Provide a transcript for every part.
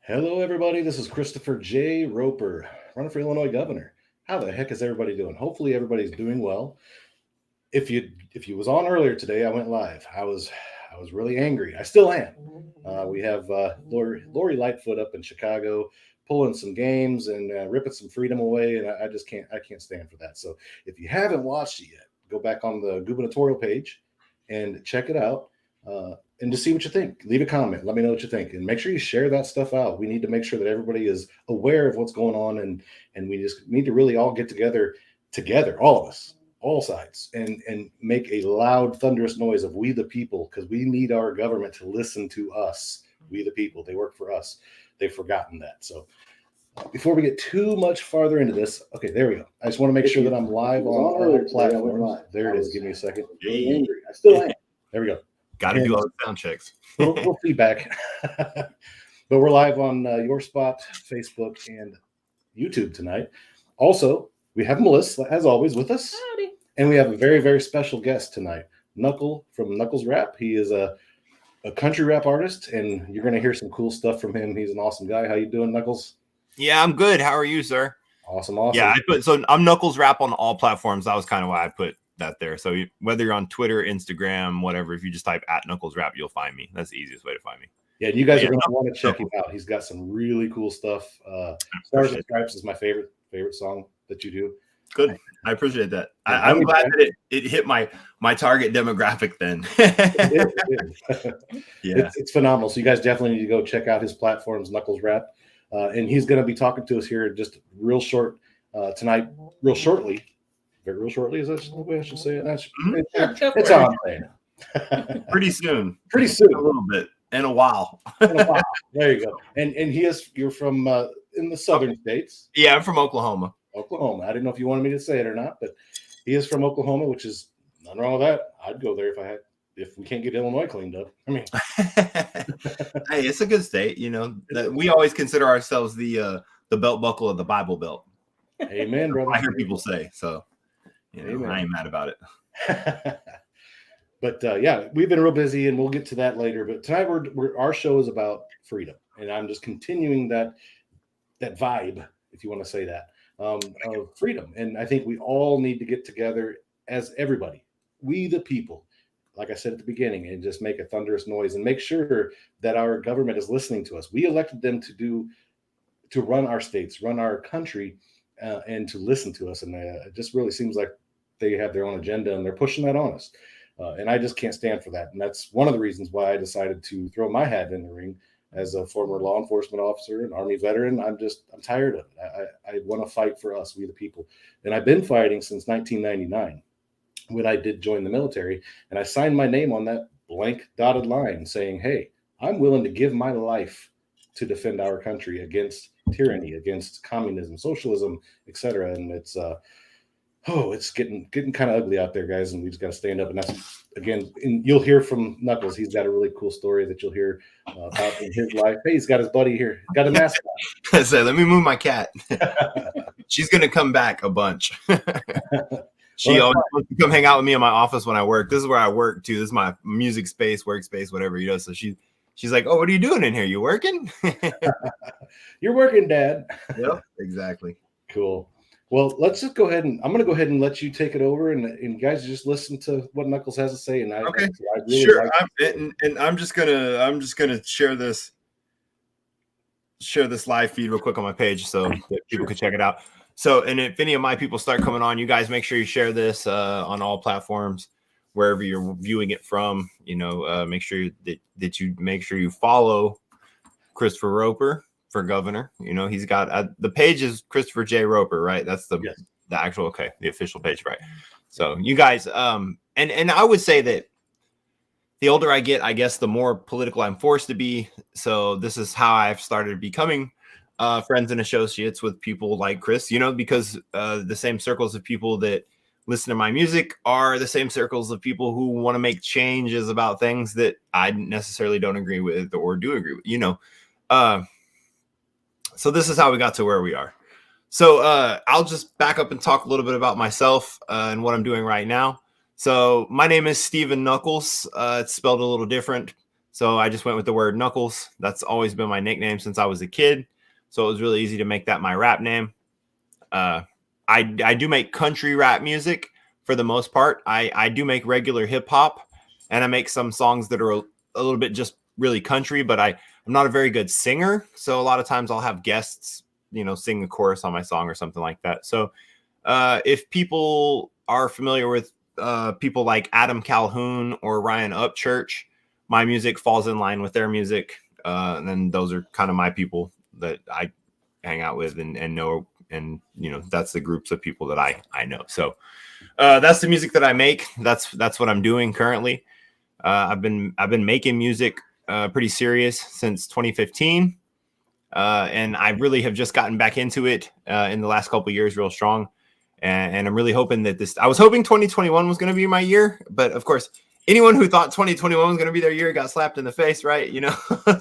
Hello, everybody. This is Christopher J. Roper, running for Illinois governor. How the heck is everybody doing? Hopefully, everybody's doing well. If you was on earlier today, I went live. I was really angry. I still am. We have Lori Lightfoot up in Chicago pulling some games and ripping some freedom away, and I just can't stand for that. So if you haven't watched it yet, go back on the gubernatorial page and check it out. And just see what you think. Leave a comment. Let me know what you think, and make sure you share that stuff out. We need to make sure that everybody is aware of what's going on, and we just need to really all get together, all of us, all sides, and make a loud, thunderous noise of "We the people," because we need our government to listen to us. We the people. They work for us. They've forgotten that. So before we get too much farther into this, okay, there we go. I just want to make sure that I'm live on all platforms. There it is. Give me a second. Hey. I still am. There we go. Got to do all the sound checks. little feedback. But we're live on Your Spot, Facebook, and YouTube tonight. Also, we have Melissa, as always, with us. Howdy. And we have a very, very special guest tonight, Knuckle from Knuckles Rap. He is a country rap artist, and you're going to hear some cool stuff from him. He's an awesome guy. How you doing, Knuckles? Yeah, I'm good. How are you, sir? Awesome. Yeah, I'm Knuckles Rap on all platforms. That was kind of why I put that there. So whether you're on Twitter, Instagram, whatever, if you just type @Knuckles Rap, you'll find me. That's the easiest way to find me. Yeah, you guys are going to want to check him out. He's got some really cool stuff. Stars and Stripes is my favorite song that you do. Good. I appreciate that. I'm glad that it hit my target demographic then. Yeah, it's phenomenal. So you guys definitely need to go check out his platforms, Knuckles Rap. And he's going to be talking to us here just real shortly. Real shortly, is that the way I should say it? It's on there. Pretty soon. A little bit. In a while. There you go. And you're from in the southern states. Yeah, I'm from Oklahoma. I didn't know if you wanted me to say it or not, but he is from Oklahoma, which is nothing wrong with that. I'd go there if we can't get Illinois cleaned up. I mean, hey, it's a good state. You know, we always consider ourselves the belt buckle of the Bible Belt. Amen, brother. I hear people say so. I ain't mad about it. But yeah, we've been real busy, and we'll get to that later. But tonight, our show is about freedom, and I'm just continuing that vibe, if you want to say that, of freedom. And I think we all need to get together as everybody, we the people, like I said at the beginning, and just make a thunderous noise and make sure that our government is listening to us. We elected them to run our states, run our country, and to listen to us. And it just really seems like they have their own agenda, and they're pushing that on us. And I just can't stand for that. And that's one of the reasons why I decided to throw my hat in the ring as a former law enforcement officer and Army veteran. I'm tired of it. I want to fight for us, we the people. And I've been fighting since 1999 when I did join the military. And I signed my name on that blank dotted line saying, hey, I'm willing to give my life to defend our country against tyranny, against communism, socialism, etc. And it's getting kind of ugly out there, guys, and we just got to stand up. And that's, again, and you'll hear from Knuckles. He's got a really cool story that you'll hear about in his life. Hey, he's got his buddy here. Got a mascot. So let me move my cat. She's going to come back a bunch. She always wants to come hang out with me in my office when I work. This is where I work, too. This is my music space, workspace, whatever, So she's like, oh, what are you doing in here? You working? You're working, Dad. Yep, exactly. Cool. Well, let's just go ahead and I'm going to go ahead and let you take it over, and guys just listen to what Knuckles has to say. And okay, sure. I'm just gonna share this live feed real quick on my page so that people can check it out. So, and if any of my people start coming on, you guys make sure you share this on all platforms wherever you're viewing it from. Make sure that you make sure you follow Christopher Roper for governor. He's got the page is Christopher J. Roper, right? That's the actual, the official page, right? So you guys, and I would say that the older I get, I guess the more political I'm forced to be. So this is how I've started becoming friends and associates with people like Chris, because the same circles of people that listen to my music are the same circles of people who want to make changes about things that I necessarily don't agree with or do agree with, So this is how we got to where we are. So I'll just back up and talk a little bit about myself and what I'm doing right now. So my name is Stephen Knuckles. It's spelled a little different So I just went with the word Knuckles. That's always been my nickname since I was a kid. So it was really easy to make that my rap name. I do make country rap music for the most part. I do make regular hip hop, and I make some songs that are a little bit just really country, but I'm not a very good singer. So a lot of times I'll have guests, sing the chorus on my song or something like that. So if people are familiar with people like Adam Calhoun or Ryan Upchurch, my music falls in line with their music. And then those are kind of my people that I hang out with and know. And, that's the groups of people that I know. So that's the music that I make. That's what I'm doing currently. I've been making music pretty serious since 2015. And I really have just gotten back into it in the last couple of years real strong. And I'm really hoping that I was hoping 2021 was going to be my year. But of course, anyone who thought 2021 was going to be their year got slapped in the face, right?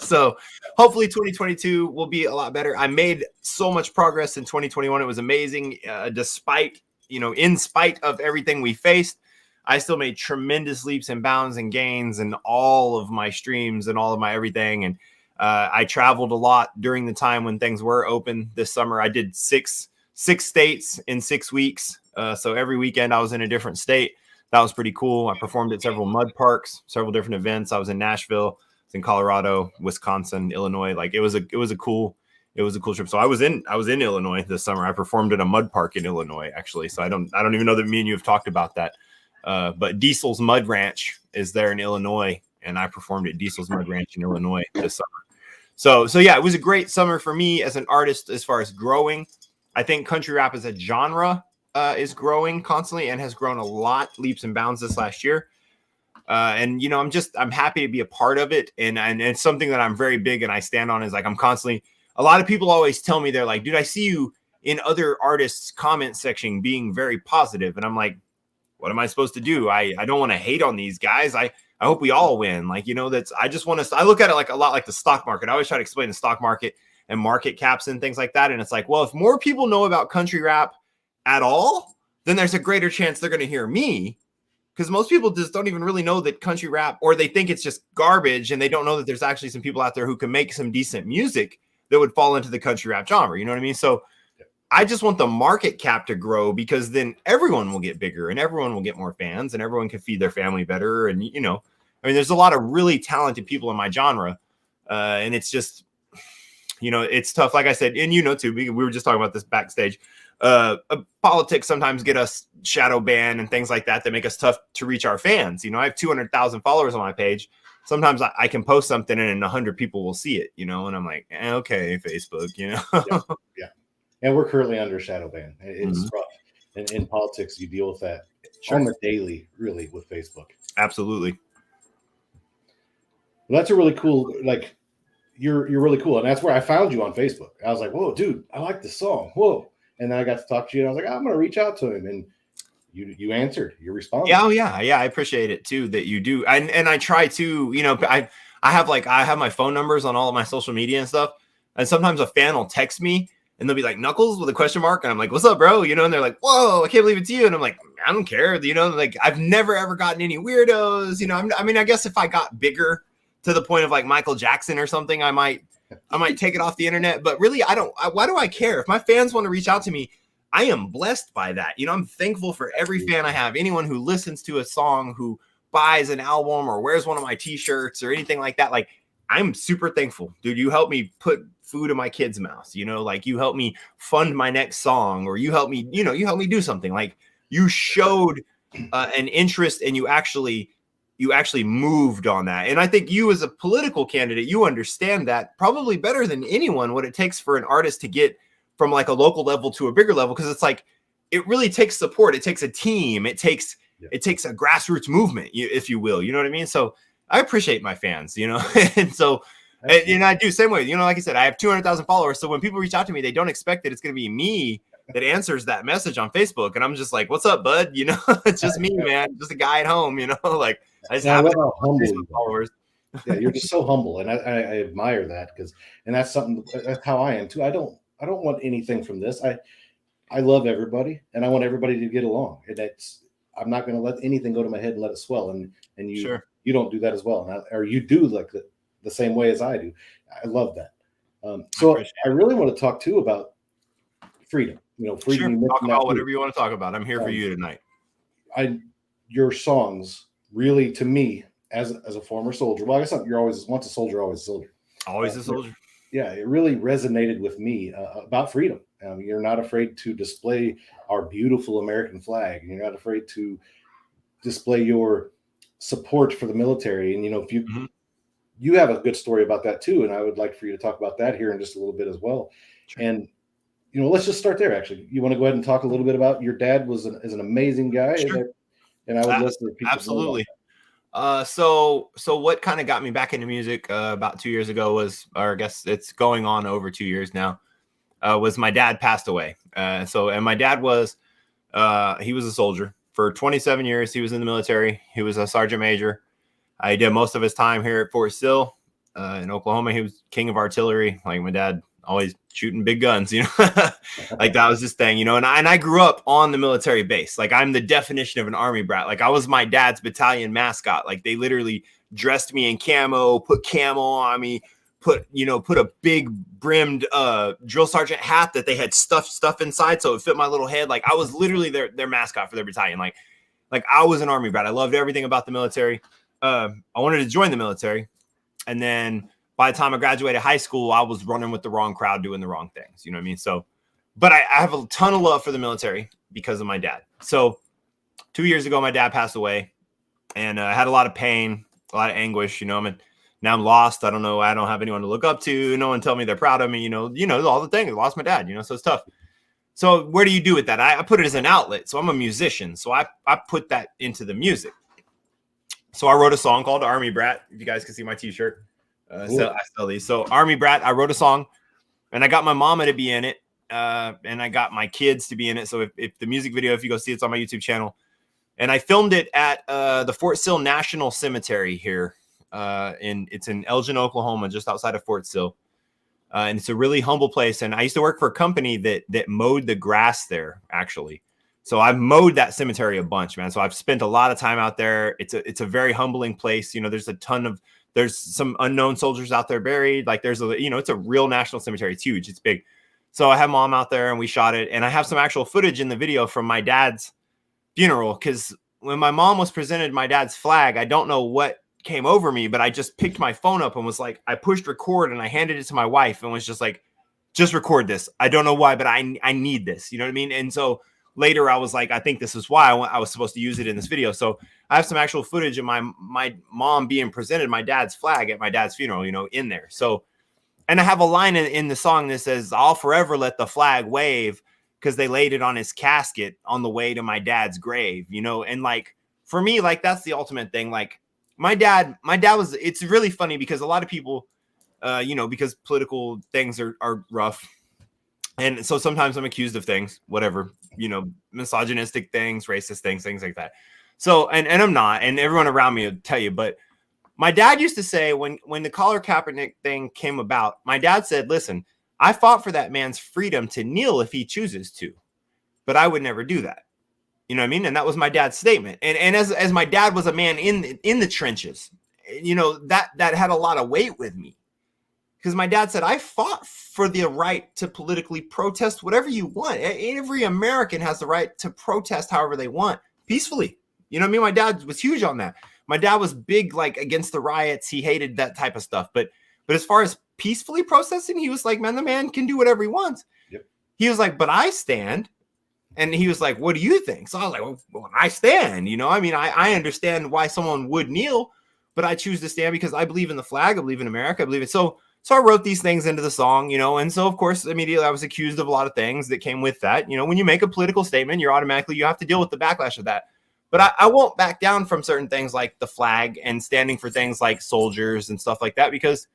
So hopefully 2022 will be a lot better. I made so much progress in 2021. It was amazing. Despite, in spite of everything we faced, I still made tremendous leaps and bounds and gains in all of my streams and all of my everything. And I traveled a lot during the time when things were open this summer. I did six states in 6 weeks. So every weekend I was in a different state. That was pretty cool. I performed at several mud parks, several different events. I was in Nashville, I was in Colorado, Wisconsin, Illinois. Like it was a cool trip. So I was in Illinois this summer. I performed at a mud park in Illinois, actually. So I don't even know that me and you have talked about that. But Diesel's Mud Ranch is there in Illinois, and I performed at Diesel's Mud Ranch in Illinois this summer. So yeah, it was a great summer for me as an artist as far as growing. I think country rap as a genre is growing constantly and has grown a lot, leaps and bounds this last year. And I'm happy to be a part of it. And it's something that I'm very big and I stand on is like, a lot of people always tell me, they're like, dude, I see you in other artists' comment section being very positive. And I'm like, what am I supposed to do? I don't want to hate on these guys. I hope we all win. Like, I look at it like a lot like the stock market. I always try to explain the stock market and market caps and things like that. And it's like, well, if more people know about country rap at all, then there's a greater chance they're going to hear me, because most people just don't even really know that country rap, or they think it's just garbage, and they don't know that there's actually some people out there who can make some decent music that would fall into the country rap genre. You know what I mean? So I just want the market cap to grow, because then everyone will get bigger and everyone will get more fans and everyone can feed their family better. And, there's a lot of really talented people in my genre. And it's just, it's tough. Like I said, and too, we were just talking about this backstage. Politics sometimes get us shadow banned and things like that make us tough to reach our fans. I have 200,000 followers on my page. Sometimes I can post something and 100 people will see it, and I'm like, okay, Facebook, Yeah. And we're currently under shadow ban. It's rough. And in politics, you deal with that on the daily, really, with Facebook. Absolutely. Well, that's a really cool, like, you're really cool. And that's where I found you on Facebook. I was like, whoa, dude, I like this song. Whoa. And then I got to talk to you and I was like, I'm going to reach out to him. And you answered, you responded. Yeah. I appreciate it too, that you do. And I try to, I have my phone numbers on all of my social media and stuff. And sometimes a fan will text me and they'll be like, Knuckles with a question mark. And I'm like, what's up, bro? And they're like, whoa, I can't believe it's you. And I'm like, I don't care. Like I've never, ever gotten any weirdos. I guess if I got bigger to the point of like Michael Jackson or something, I might take it off the internet. But really, why do I care? If my fans want to reach out to me, I am blessed by that. I'm thankful for every fan I have. Anyone who listens to a song, who buys an album or wears one of my t-shirts or anything like that. Like, I'm super thankful, dude. You helped me put food in my kids' mouths, like you helped me fund my next song, or you helped me, do something. Like, you showed an interest and you actually moved on that. And I think you, as a political candidate, you understand that probably better than anyone, what it takes for an artist to get from like a local level to a bigger level. Cause it's like, it really takes support. It takes a team. It takes a grassroots movement, if you will, you know what I mean? So I appreciate my fans, and so, and I do same way, like I said, I have 200,000 followers. So when people reach out to me, they don't expect that it's going to be me that answers that message on Facebook. And I'm just like, what's up, bud? It's just me, man. Just a guy at home, like I just have humble followers. Yeah, you're just so humble. And I admire that, and that's something, that's how I am too. I don't want anything from this. I love everybody and I want everybody to get along. And I'm not going to let anything go to my head and let it swell. And you, Sure. you don't do that as well, or you do like the same way as I do. I love that. So I really want to talk too about freedom. You know, freedom. Sure. You Talk mentioned that about too. whatever you want to talk about. I'm here for you tonight. Your songs really, to me, as a former soldier. Well, I guess you're always once a soldier, always a soldier. Always a soldier. Yeah, it really resonated with me about freedom. You're not afraid to display our beautiful American flag. You're not afraid to display your support for the military. And you know, if you have a good story about that too, and I would like for you to talk about that here in just a little bit as well. Sure. And you know, let's just start there. Actually, you want to go ahead and talk a little bit about your dad is an amazing guy, sure. and I would love for people absolutely. So what kind of got me back into music about 2 years ago was, or I guess it's going on over 2 years now, was my dad passed away. And my dad was, he was a soldier for 27 years. He was in the military. He was a sergeant major. I did most of his time here at Fort Sill in Oklahoma. He was king of artillery. Like my dad, always shooting big guns, you know, like that was his thing, you know. And I grew up on the military base. Like I'm the definition of an army brat. Like I was my dad's battalion mascot. Like they literally dressed me in camo, put camo on me, put a big brimmed drill sergeant hat that they had stuff inside so it fit my little head. Like I was literally their mascot for their battalion. Like I was an army brat. I loved everything about the military. I wanted to join the military, and then by the time I graduated high school, I was running with the wrong crowd, doing the wrong things. You know what I mean? So, but I have a ton of love for the military because of my dad. So 2 years ago, my dad passed away, and I had a lot of pain, a lot of anguish, you know. I mean, now I'm lost. I don't know. I don't have anyone to look up to. No one tell me they're proud of me. You know, all the things. I lost my dad, you know, so it's tough. So where do you do with that? I put it as an outlet. So I'm a musician. So I put that into the music. So I wrote a song called Army Brat. If you guys can see my t-shirt. So I sell these. So Army Brat, I wrote a song, and I got my mama to be in it, and I got my kids to be in it. So if the music video, if you go see it's on my YouTube channel, and I filmed it at the Fort Sill National Cemetery here, it's in Elgin, Oklahoma, just outside of Fort Sill, and it's a really humble place. And I used to work for a company that mowed the grass there, actually. So I've mowed that cemetery a bunch, man. So I've spent a lot of time out there. It's a very humbling place. You know, there's some unknown soldiers out there buried. Like it's a real national cemetery. It's huge. It's big. So I have mom out there and we shot it. And I have some actual footage in the video from my dad's funeral. Cause when my mom was presented my dad's flag, I don't know what came over me, but I just picked my phone up and was like, I pushed record and I handed it to my wife and was just like, just record this. I don't know why, but I need this. You know what I mean? And so later I was like, I think this is why I was supposed to use it in this video. So I have some actual footage of my mom being presented my dad's flag at my dad's funeral, you know, in there. So, and I have a line in the song that says, I'll forever let the flag wave, because they laid it on his casket on the way to my dad's grave, you know. And like, for me, like, that's the ultimate thing. Like my dad was, it's really funny because a lot of people, you know, because political things are rough. And so sometimes I'm accused of things, whatever, you know, misogynistic things, racist things like that. So, and I'm not, and everyone around me would tell you, but my dad used to say when the Colin Kaepernick thing came about, my dad said, listen, I fought for that man's freedom to kneel if he chooses to, but I would never do that. You know what I mean? And that was my dad's statement. And as my dad was a man in the trenches, you know, that had a lot of weight with me. Because my dad said, I fought for the right to politically protest whatever you want. Every American has the right to protest however they want, peacefully. You know what I mean? My dad was huge on that. My dad was big, like, against the riots. He hated that type of stuff. But as far as peacefully protesting, he was like, man, the man can do whatever he wants. Yep. He was like, but I stand. And he was like, what do you think? So I was like, well, I stand. You know, I mean, I understand why someone would kneel, but I choose to stand because I believe in the flag. I believe in America. I believe it. So I wrote these things into the song, you know, and so, of course, immediately I was accused of a lot of things that came with that. You know, when you make a political statement, you have to deal with the backlash of that. But I won't back down from certain things like the flag and standing for things like soldiers and stuff like that, because,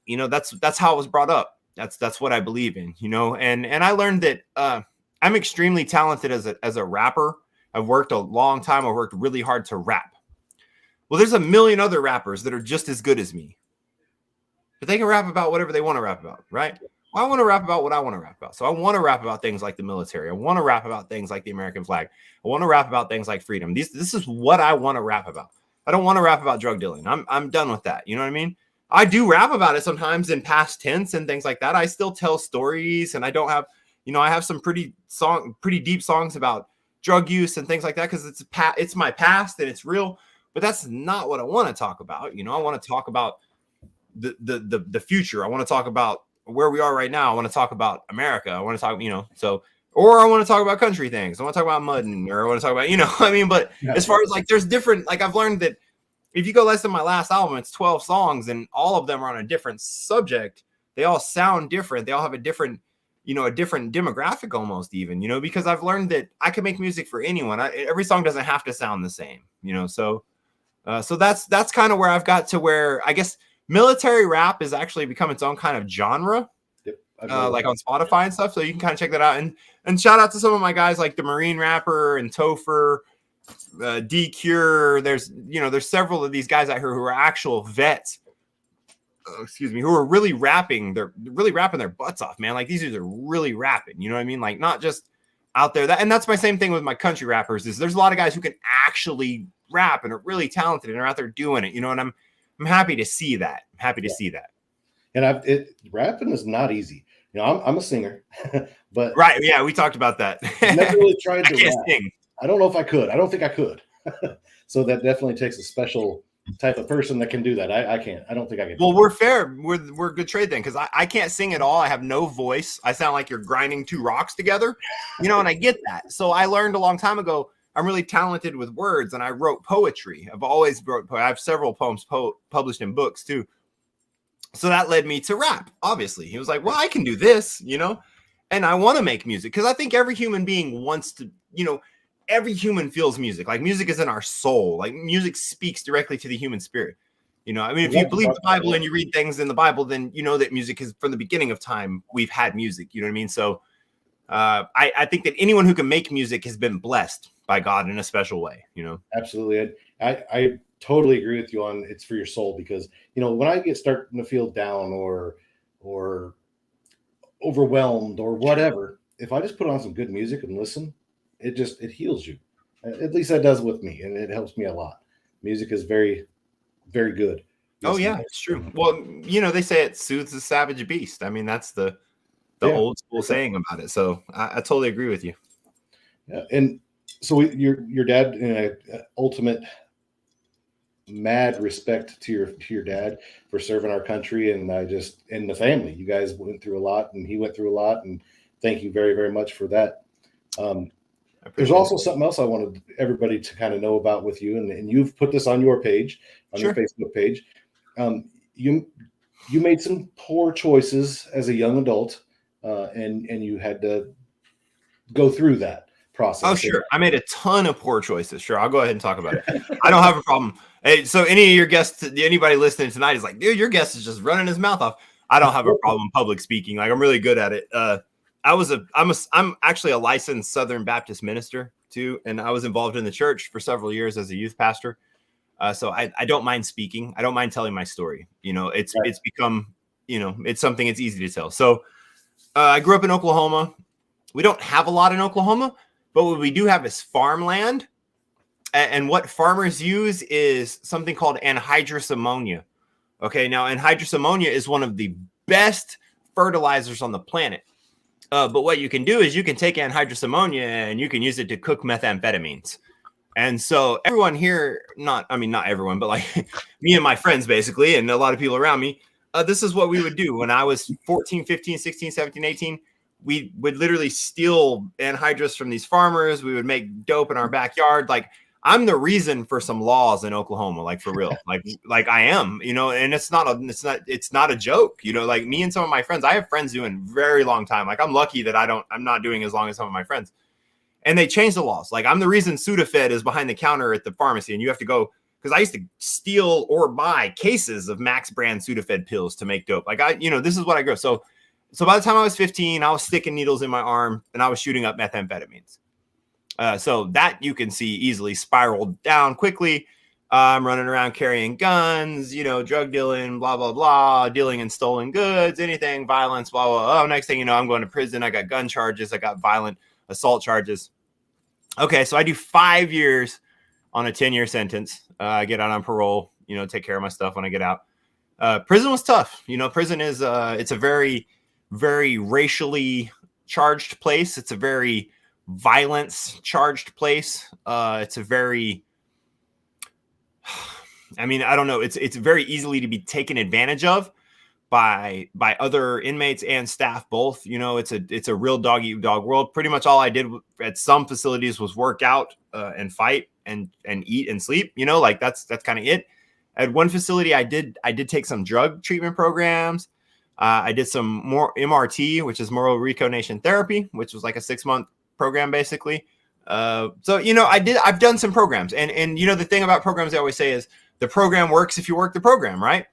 you know, that's how I was brought up. That's what I believe in, you know, and I learned that I'm extremely talented as a rapper. I've worked a long time. I've worked really hard to rap. Well, there's a million other rappers that are just as good as me. But they can rap about whatever they want to rap about, right? Well, I want to rap about what I want to rap about. So I want to rap about things like the military. I want to rap about things like the American flag. I want to rap about things like freedom. This is what I want to rap about. I don't want to rap about drug dealing. I'm done with that. You know what I mean? I do rap about it sometimes in past tense and things like that. I still tell stories, and I don't have, I have some pretty deep songs about drug use and things like that because it's my past and it's real. But that's not what I want to talk about. I want to talk about the future. I want to talk about where we are right now. I want to talk about America. I want to talk, or I want to talk about country things. I want to talk about mudding, or I want to talk about, but as far as like, there's different, like I've learned that if you go less than my last album, it's 12 songs and all of them are on a different subject. They all sound different. They all have a different demographic almost even, because I've learned that I can make music for anyone. Every song doesn't have to sound the same, so that's kind of where I've got to where I guess military rap has actually become its own kind of genre, like on Spotify and stuff. So you can kind of check that out. And shout out to some of my guys like the Marine Rapper and Topher, D-Cure. There's several of these guys out here who are actual vets, who are really rapping. They're really rapping their butts off, man. Like these dudes are really rapping. You know what I mean? Like not just out there. And that's my same thing with my country rappers. Is there's a lot of guys who can actually rap and are really talented and are out there doing it. And I'm happy to see that. I'm happy to see that. And rapping is not easy. I'm a singer, but right. Yeah. We talked about that. I've never really tried to rap. Sing. I don't know if I could. I don't think I could. So that definitely takes a special type of person that can do that. I can't. I don't think I can. Well, we're fair. We're good trade then because I can't sing at all. I have no voice. I sound like you're grinding two rocks together, and I get that. So I learned a long time ago I'm really talented with words, and I wrote poetry. I've always wrote poetry. I have several poems published in books too. So that led me to rap. Obviously, he was like, "Well, I can do this," and I want to make music because I think every human being wants to, every human feels music. Like music is in our soul. Like music speaks directly to the human spirit. I mean, if you believe the Bible and you read things in the Bible, then you know that music is from the beginning of time. We've had music. You know what I mean? So I think that anyone who can make music has been blessed by God in a special way. Absolutely. I totally agree with you on it's for your soul because when I get starting to feel down or overwhelmed or whatever, if I just put on some good music and listen, it heals you. At least that does with me, and it helps me a lot. Music is very, very good. Oh yeah, it's true. Well, they say it soothes the savage beast. I mean, that's the old school saying about it. So I totally agree with you. Yeah, and so your dad, ultimate mad respect to your dad for serving our country, and and the family. You guys went through a lot, and he went through a lot, and thank you very, very much for that. There's also something else I wanted everybody to kind of know about with you, and you've put this on your page, on your Facebook page. You made some poor choices as a young adult, and you had to go through that process. Oh, sure. I made a ton of poor choices. Sure. I'll go ahead and talk about it. I don't have a problem. Hey, so any of your guests, anybody listening tonight is like, dude, your guest is just running his mouth off. I don't have a problem public speaking. Like I'm really good at it. I'm actually a licensed Southern Baptist minister too. And I was involved in the church for several years as a youth pastor. So I don't mind speaking. I don't mind telling my story. It's become, it's something it's easy to tell. So I grew up in Oklahoma. We don't have a lot in Oklahoma, but what we do have is farmland. And what farmers use is something called anhydrous ammonia. Okay. Now anhydrous ammonia is one of the best fertilizers on the planet. But what you can do is you can take anhydrous ammonia and you can use it to cook methamphetamines. And so everyone here, not everyone, but like me and my friends basically, and a lot of people around me, this is what we would do. When I was 14, 15, 16, 17, 18, we would literally steal anhydrous from these farmers. We would make dope in our backyard. Like I'm the reason for some laws in Oklahoma, like for real, like I am, and it's not a joke, like me and some of my friends, I have friends doing very long time. Like I'm lucky that I'm not doing as long as some of my friends. And they changed the laws. Like I'm the reason Sudafed is behind the counter at the pharmacy, and you have to go because I used to steal or buy cases of Max brand Sudafed pills to make dope. Like this is what I grew. So by the time I was 15, I was sticking needles in my arm and I was shooting up methamphetamines. So that you can see easily spiraled down quickly. I'm running around carrying guns, drug dealing, blah, blah, blah, dealing in stolen goods, anything, violence, blah, blah. Oh, next thing you know, I'm going to prison. I got gun charges. I got violent assault charges. Okay, so I do 5 years on a 10-year sentence. I get out on parole, you know, take care of my stuff when I get out. Prison was tough. You know, prison is it's a very, very racially charged place. It's a very violence charged place. It's a very, I mean, I don't know. It's very easily to be taken advantage of by other inmates and staff both. You know, it's a real dog eat dog world. Pretty much all I did at some facilities was work out and fight and eat and sleep. You know, like that's kind of it. At one facility, I did take some drug treatment programs. I did some more MRT, which is moral recognition therapy, which was like a 6-month program basically. So you know, I've done some programs, and you know, the thing about programs I always say is the program works if you work the program, right?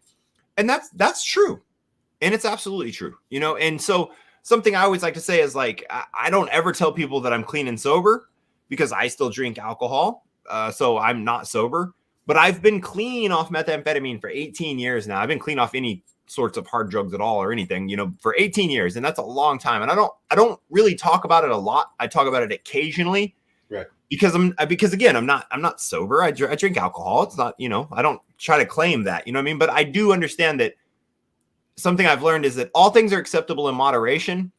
And that's true. And it's absolutely true, you know? And so something I always like to say is like, I don't ever tell people that I'm clean and sober because I still drink alcohol. So I'm not sober, but I've been clean off methamphetamine for 18 years now. I've been clean off any sorts of hard drugs at all or anything, you know, for 18 years. And that's a long time. And I don't really talk about it a lot. I talk about it occasionally. Right. Because again, I'm not sober. I drink alcohol. It's not, you know, I don't try to claim that, you know what I mean? But I do understand that something I've learned is that all things are acceptable in moderation,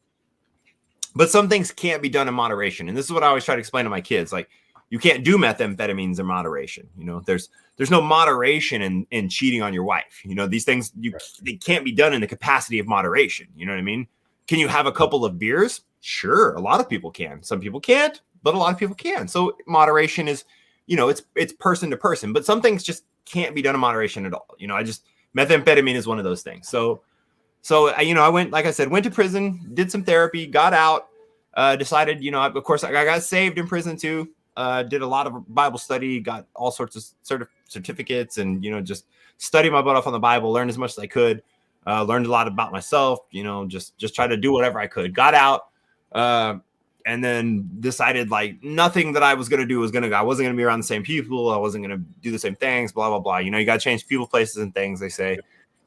but some things can't be done in moderation. And this is what I always try to explain to my kids. Like, you can't do methamphetamines in moderation. You know, there's no moderation in cheating on your wife. You know, these things, they can't be done in the capacity of moderation. You know what I mean? Can you have a couple of beers? Sure. A lot of people can. Some people can't, but a lot of people can. So moderation is, you know, it's person to person, but some things just can't be done in moderation at all. You know, methamphetamine is one of those things. So, you know, I went to prison, did some therapy, got out, decided, you know, of course I got saved in prison too. Did a lot of Bible study, got all sorts of certificates, and, you know, just studied my butt off on the Bible, learned as much as I could, learned a lot about myself, you know, just try to do whatever I could. Got out, and then decided like nothing that I was going to do I wasn't going to be around the same people. I wasn't going to do the same things, blah, blah, blah. You know, you got to change people, places, and things, they say.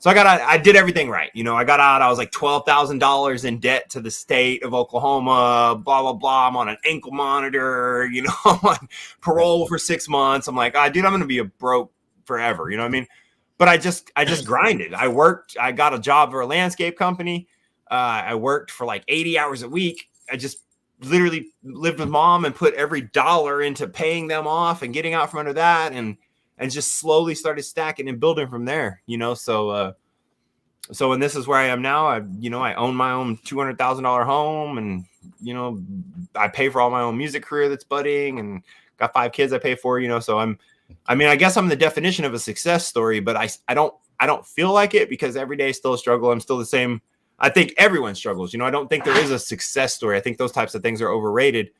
So I did everything right. You know, I got out. I was like $12,000 in debt to the state of Oklahoma, blah, blah, blah. I'm on an ankle monitor, you know, I'm on parole for 6 months. I'm like, dude, I'm going to be a broke forever. You know what I mean? But I just grinded. I worked. I got a job for a landscape company. I worked for like 80 hours a week. I just literally lived with mom and put every dollar into paying them off and getting out from under that. And just slowly started stacking and building from there, you know? So and this is where I am now. I own my own $200,000 home, and, you know, I pay for all my own music career that's budding, and got 5 kids I pay for, you know? So I guess I'm the definition of a success story, but I don't feel like it, because every day is still a struggle. I'm still the same. I think everyone struggles. You know, I don't think there is a success story. I think those types of things are overrated,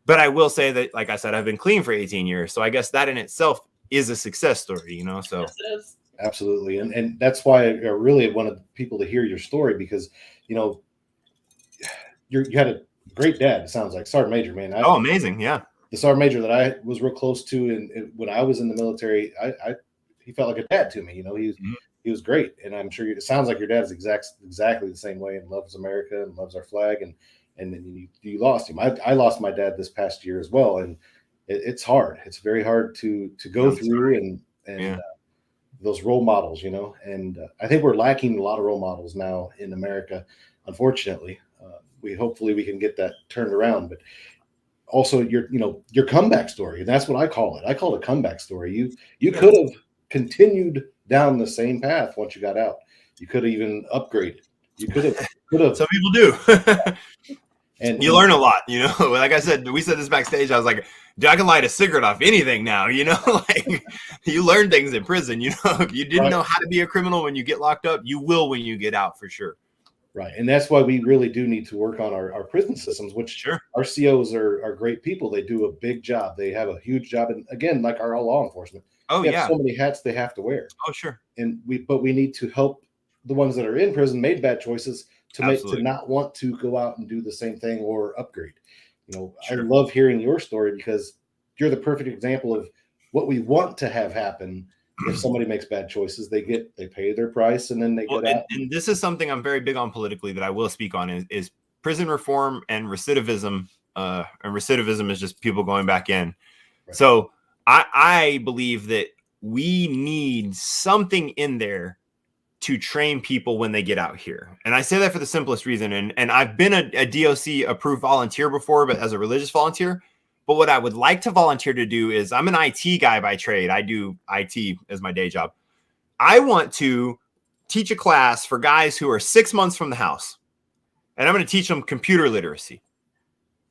but I will say that, like I said, I've been clean for 18 years. So I guess that in itself is a success story, you know? So Yes, absolutely. And that's why I really wanted people to hear your story, because, you know, you had a great dad. It sounds like Sergeant Major, man. Amazing. Yeah. The Sergeant Major that I was real close to. And when I was in the military, he felt like a dad to me. You know, he was great. And I'm sure it sounds like your dad is exactly the same way, and loves America and loves our flag. And then you lost him. I lost my dad this past year as well. And it's hard. It's very hard to go through and those role models, you know, and I think we're lacking a lot of role models now in America. Unfortunately, hopefully we can get that turned around, but also your comeback story. And that's what I call it. I call it a comeback story. You could have continued down the same path once you got out. You could have even upgraded. You could have. Some people do. And you learn a lot, you know. Like I said, we said this backstage. I was like, dude, I can light a cigarette off anything now, you know. Like, you learn things in prison, you know. If you didn't know how to be a criminal when you get locked up, you will when you get out, for sure. Right. And that's why we really do need to work on our prison systems, which our COs are great people. They do a big job. They have a huge job. And again, like our law enforcement, they have so many hats they have to wear. Oh, sure. But we need to help the ones that are in prison, made bad choices, to not want to go out and do the same thing or upgrade. You know, I love hearing your story, because you're the perfect example of what we want to have happen. If somebody makes bad choices, they pay their price, and then they get out. And this is something I'm very big on politically that I will speak on is prison reform and recidivism. And recidivism is just people going back in. Right. So I believe that we need something in there to train people when they get out here. And I say that for the simplest reason. And I've been a DOC approved volunteer before, but as a religious volunteer. But what I would like to volunteer to do is, I'm an IT guy by trade. I do IT as my day job. I want to teach a class for guys who are 6 months from the house. And I'm going to teach them computer literacy.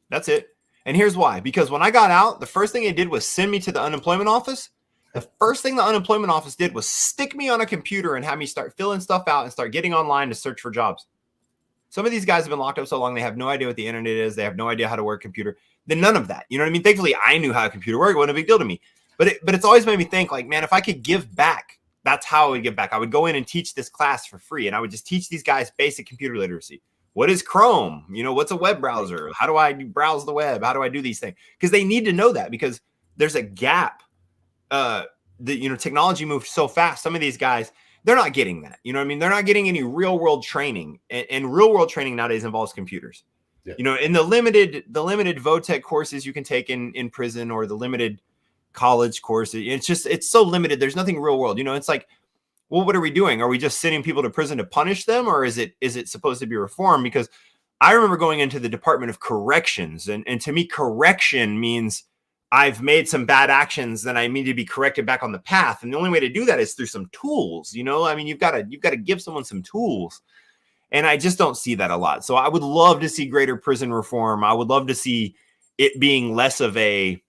That's it. And here's why. Because when I got out, the first thing they did was send me to the unemployment office. The first thing the unemployment office did was stick me on a computer and have me start filling stuff out and start getting online to search for jobs. Some of these guys have been locked up so long, they have no idea what the internet is. They have no idea how to work a computer. Then none of that. You know what I mean? Thankfully, I knew how a computer worked. It wasn't a big deal to me. But it's always made me think, like, man, if I could give back, that's how I would give back. I would go in and teach this class for free. And I would just teach these guys basic computer literacy. What is Chrome? You know, what's a web browser? How do I browse the web? How do I do these things? Because they need to know that, because there's a gap. Technology moves so fast. Some of these guys, they're not getting that. You know what I mean? They're not getting any real world training. And real world training nowadays involves computers. Yeah. You know, in the limited VOTEC courses you can take in prison, or the limited college courses, it's so limited. There's nothing real world. You know, it's like, well, what are we doing? Are we just sending people to prison to punish them? Or is it supposed to be reform? Because I remember going into the Department of Corrections, and to me, correction means I've made some bad actions, then I need to be corrected back on the path. And the only way to do that is through some tools. You know, I mean, you've got to give someone some tools. And I just don't see that a lot. So I would love to see greater prison reform. I would love to see it being less of a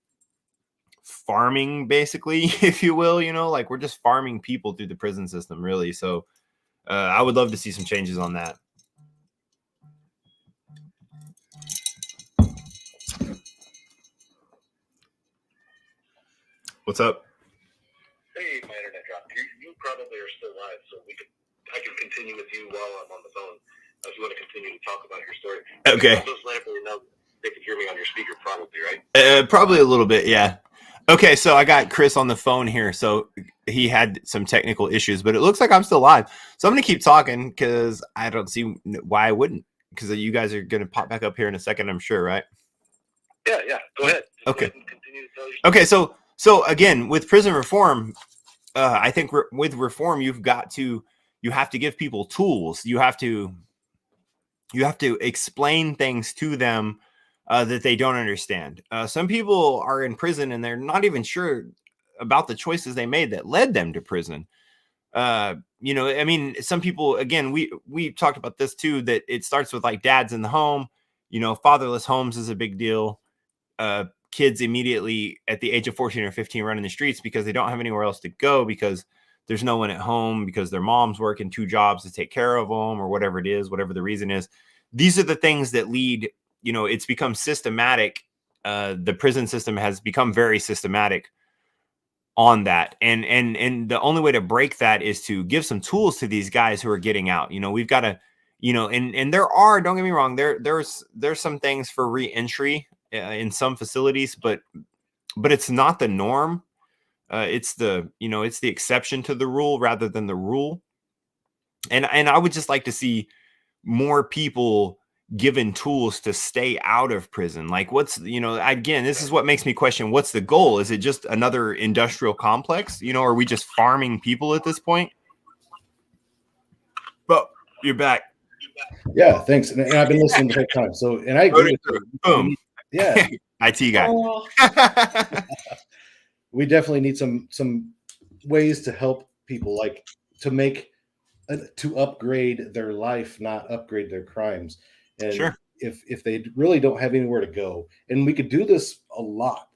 farming, basically, if you will, you know, like we're just farming people through the prison system, really. So I would love to see some changes on that. What's up? Hey, my internet dropped. You probably are still live, so I can continue with you while I'm on the phone if you want to continue to talk about your story. Okay. Those landlords know they can hear me on your speaker, probably, right? Probably a little bit, yeah. Okay, so I got Chris on the phone here. So he had some technical issues, but it looks like I'm still live. So I'm going to keep talking because I don't see why I wouldn't, because you guys are going to pop back up here in a second, I'm sure, right? Yeah. Go ahead. Okay. Go ahead and continue to tell your story. Okay, so again, with prison reform, I think with reform, you have to give people tools. You have to explain things to them that they don't understand. Some people are in prison and they're not even sure about the choices they made that led them to prison. I mean, some people, again, we talked about this too, that it starts with like dads in the home. You know, fatherless homes is a big deal. Kids immediately at the age of 14 or 15 running the streets because they don't have anywhere else to go, because there's no one at home, because their mom's working 2 jobs to take care of them, or whatever it is, whatever the reason is. These are the things that lead, you know, it's become systematic. The prison system has become very systematic on that. And the only way to break that is to give some tools to these guys who are getting out. You know, we've got to, you know, and there are, don't get me wrong, there's some things for re-entry in some facilities, but it's not the norm. It's the exception to the rule rather than the rule. And I would just like to see more people given tools to stay out of prison. Like, again, this is what makes me question, what's the goal? Is it just another industrial complex? You know, are we just farming people at this point? But you're back. Yeah, thanks. And I've been listening the whole time. So, and I agree with you. Boom. Yeah. IT guy. We definitely need some ways to help people, like to upgrade their life, not upgrade their crimes. And sure. If they really don't have anywhere to go, and we could do this a lot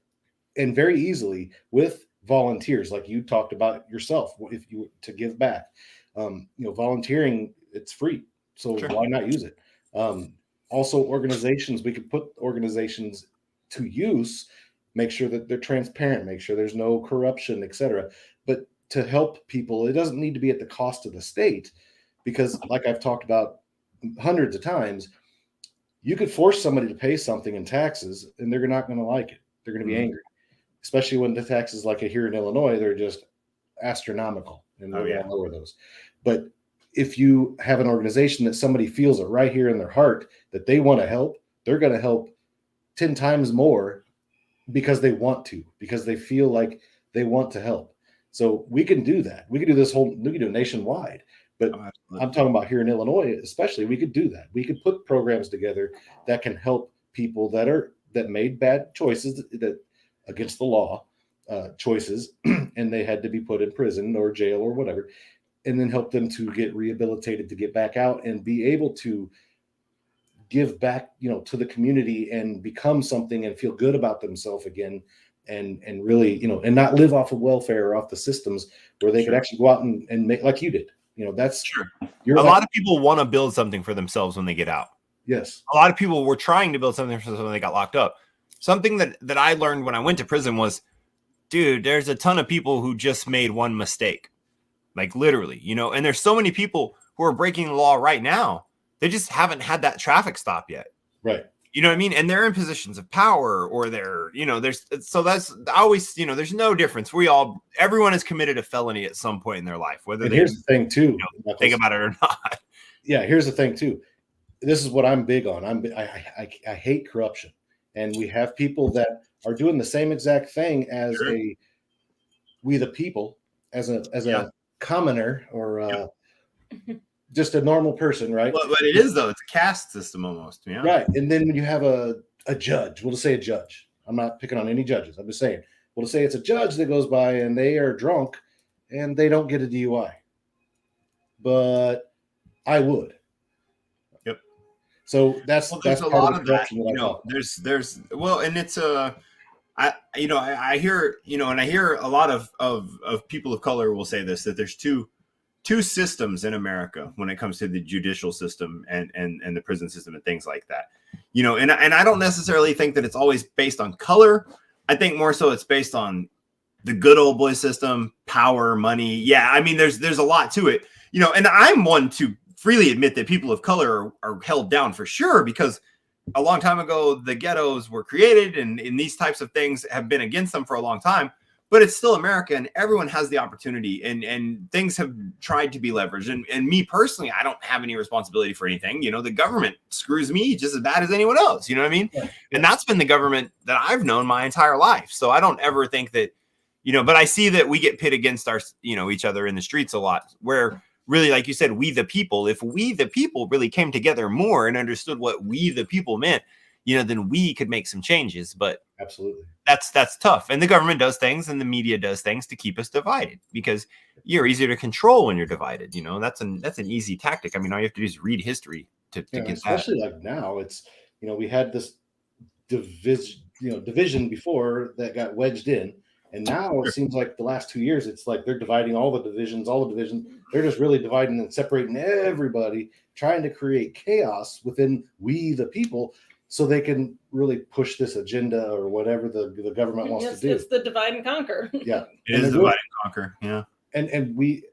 and very easily with volunteers, like you talked about yourself, if you to give back, volunteering, it's free. So sure. Why not use it? Also, organizations, we could put organizations to use, make sure that they're transparent, make sure there's no corruption, etc. But to help people, it doesn't need to be at the cost of the state, because like I've talked about hundreds of times, you could force somebody to pay something in taxes and they're not going to like it. They're going to be angry, especially when the taxes, like here in Illinois, they're just astronomical, and we're going to lower those. But if you have an organization that somebody feels it right here in their heart that they want to help, they're going to help 10 times more because they want to, because they feel like they want to help. So we can do that. We can do we can do it nationwide. But Oh, I'm talking about here in Illinois, especially, we could do that. We could put programs together that can help people that made bad choices that against the law choices, and they had to be put in prison or jail or whatever, and then help them to get rehabilitated, to get back out and be able to give back, to the community and become something and feel good about themselves again, and really, and not live off of welfare or off the systems, where they could actually go out and make like you did. That's sure. A lot of people want to build something for themselves when they get out. Yes. A lot of people were trying to build something for themselves when they got locked up. Something that I learned when I went to prison was, dude, there's a ton of people who just made one mistake. Like literally, and there's so many people who are breaking the law right now. They just haven't had that traffic stop yet. Right. You know what I mean? And they're in positions of power, or they're, that's always, there's no difference. Everyone is committed a felony at some point in their life, whether and they here's the thing too, think about it or not. Yeah. Here's the thing too. This is what I'm big on. I hate corruption, and we have people that are doing the same exact thing as Sure. we the people, as a commoner, or just a normal person, right? But it is, though. It's a caste system almost. Yeah. Right. And then when you have a judge, we'll just say a judge. I'm not picking on any judges. I'm just saying, we'll just say it's a judge that goes by and they are drunk and they don't get a DUI. But I would. Yep. So that's there's part a lot of of the that. There's and it's I hear, and I hear a lot of people of color will say this, that there's two systems in America when it comes to the judicial system and the prison system and things like that. And I don't necessarily think that it's always based on color. I think more so it's based on the good old boy system, power, money. Yeah, I mean, there's a lot to it, and I'm one to freely admit that people of color are held down for sure, because a long time ago, the ghettos were created, and these types of things have been against them for a long time. But it's still America, and everyone has the opportunity, and things have tried to be leveraged. And me personally, I don't have any responsibility for anything. The government screws me just as bad as anyone else. You know what I mean? Yeah. And that's been the government that I've known my entire life. So I don't ever think that, but I see that we get pit against each other in the streets a lot, where really, like you said, we the people, if we the people really came together more and understood what we the people meant, then we could make some changes. But absolutely, that's tough. And the government does things and the media does things to keep us divided, because you're easier to control when you're divided. That's an easy tactic. I mean, all you have to do is read history to get especially that. Like now, it's, we had this division before that got wedged in. And now it seems like the last 2 years, it's like they're dividing all the divisions. They're just really dividing and separating everybody, trying to create chaos within we the people, so they can really push this agenda or whatever the government wants to do. It's the divide and conquer. Yeah, it is divide and conquer. Yeah, and we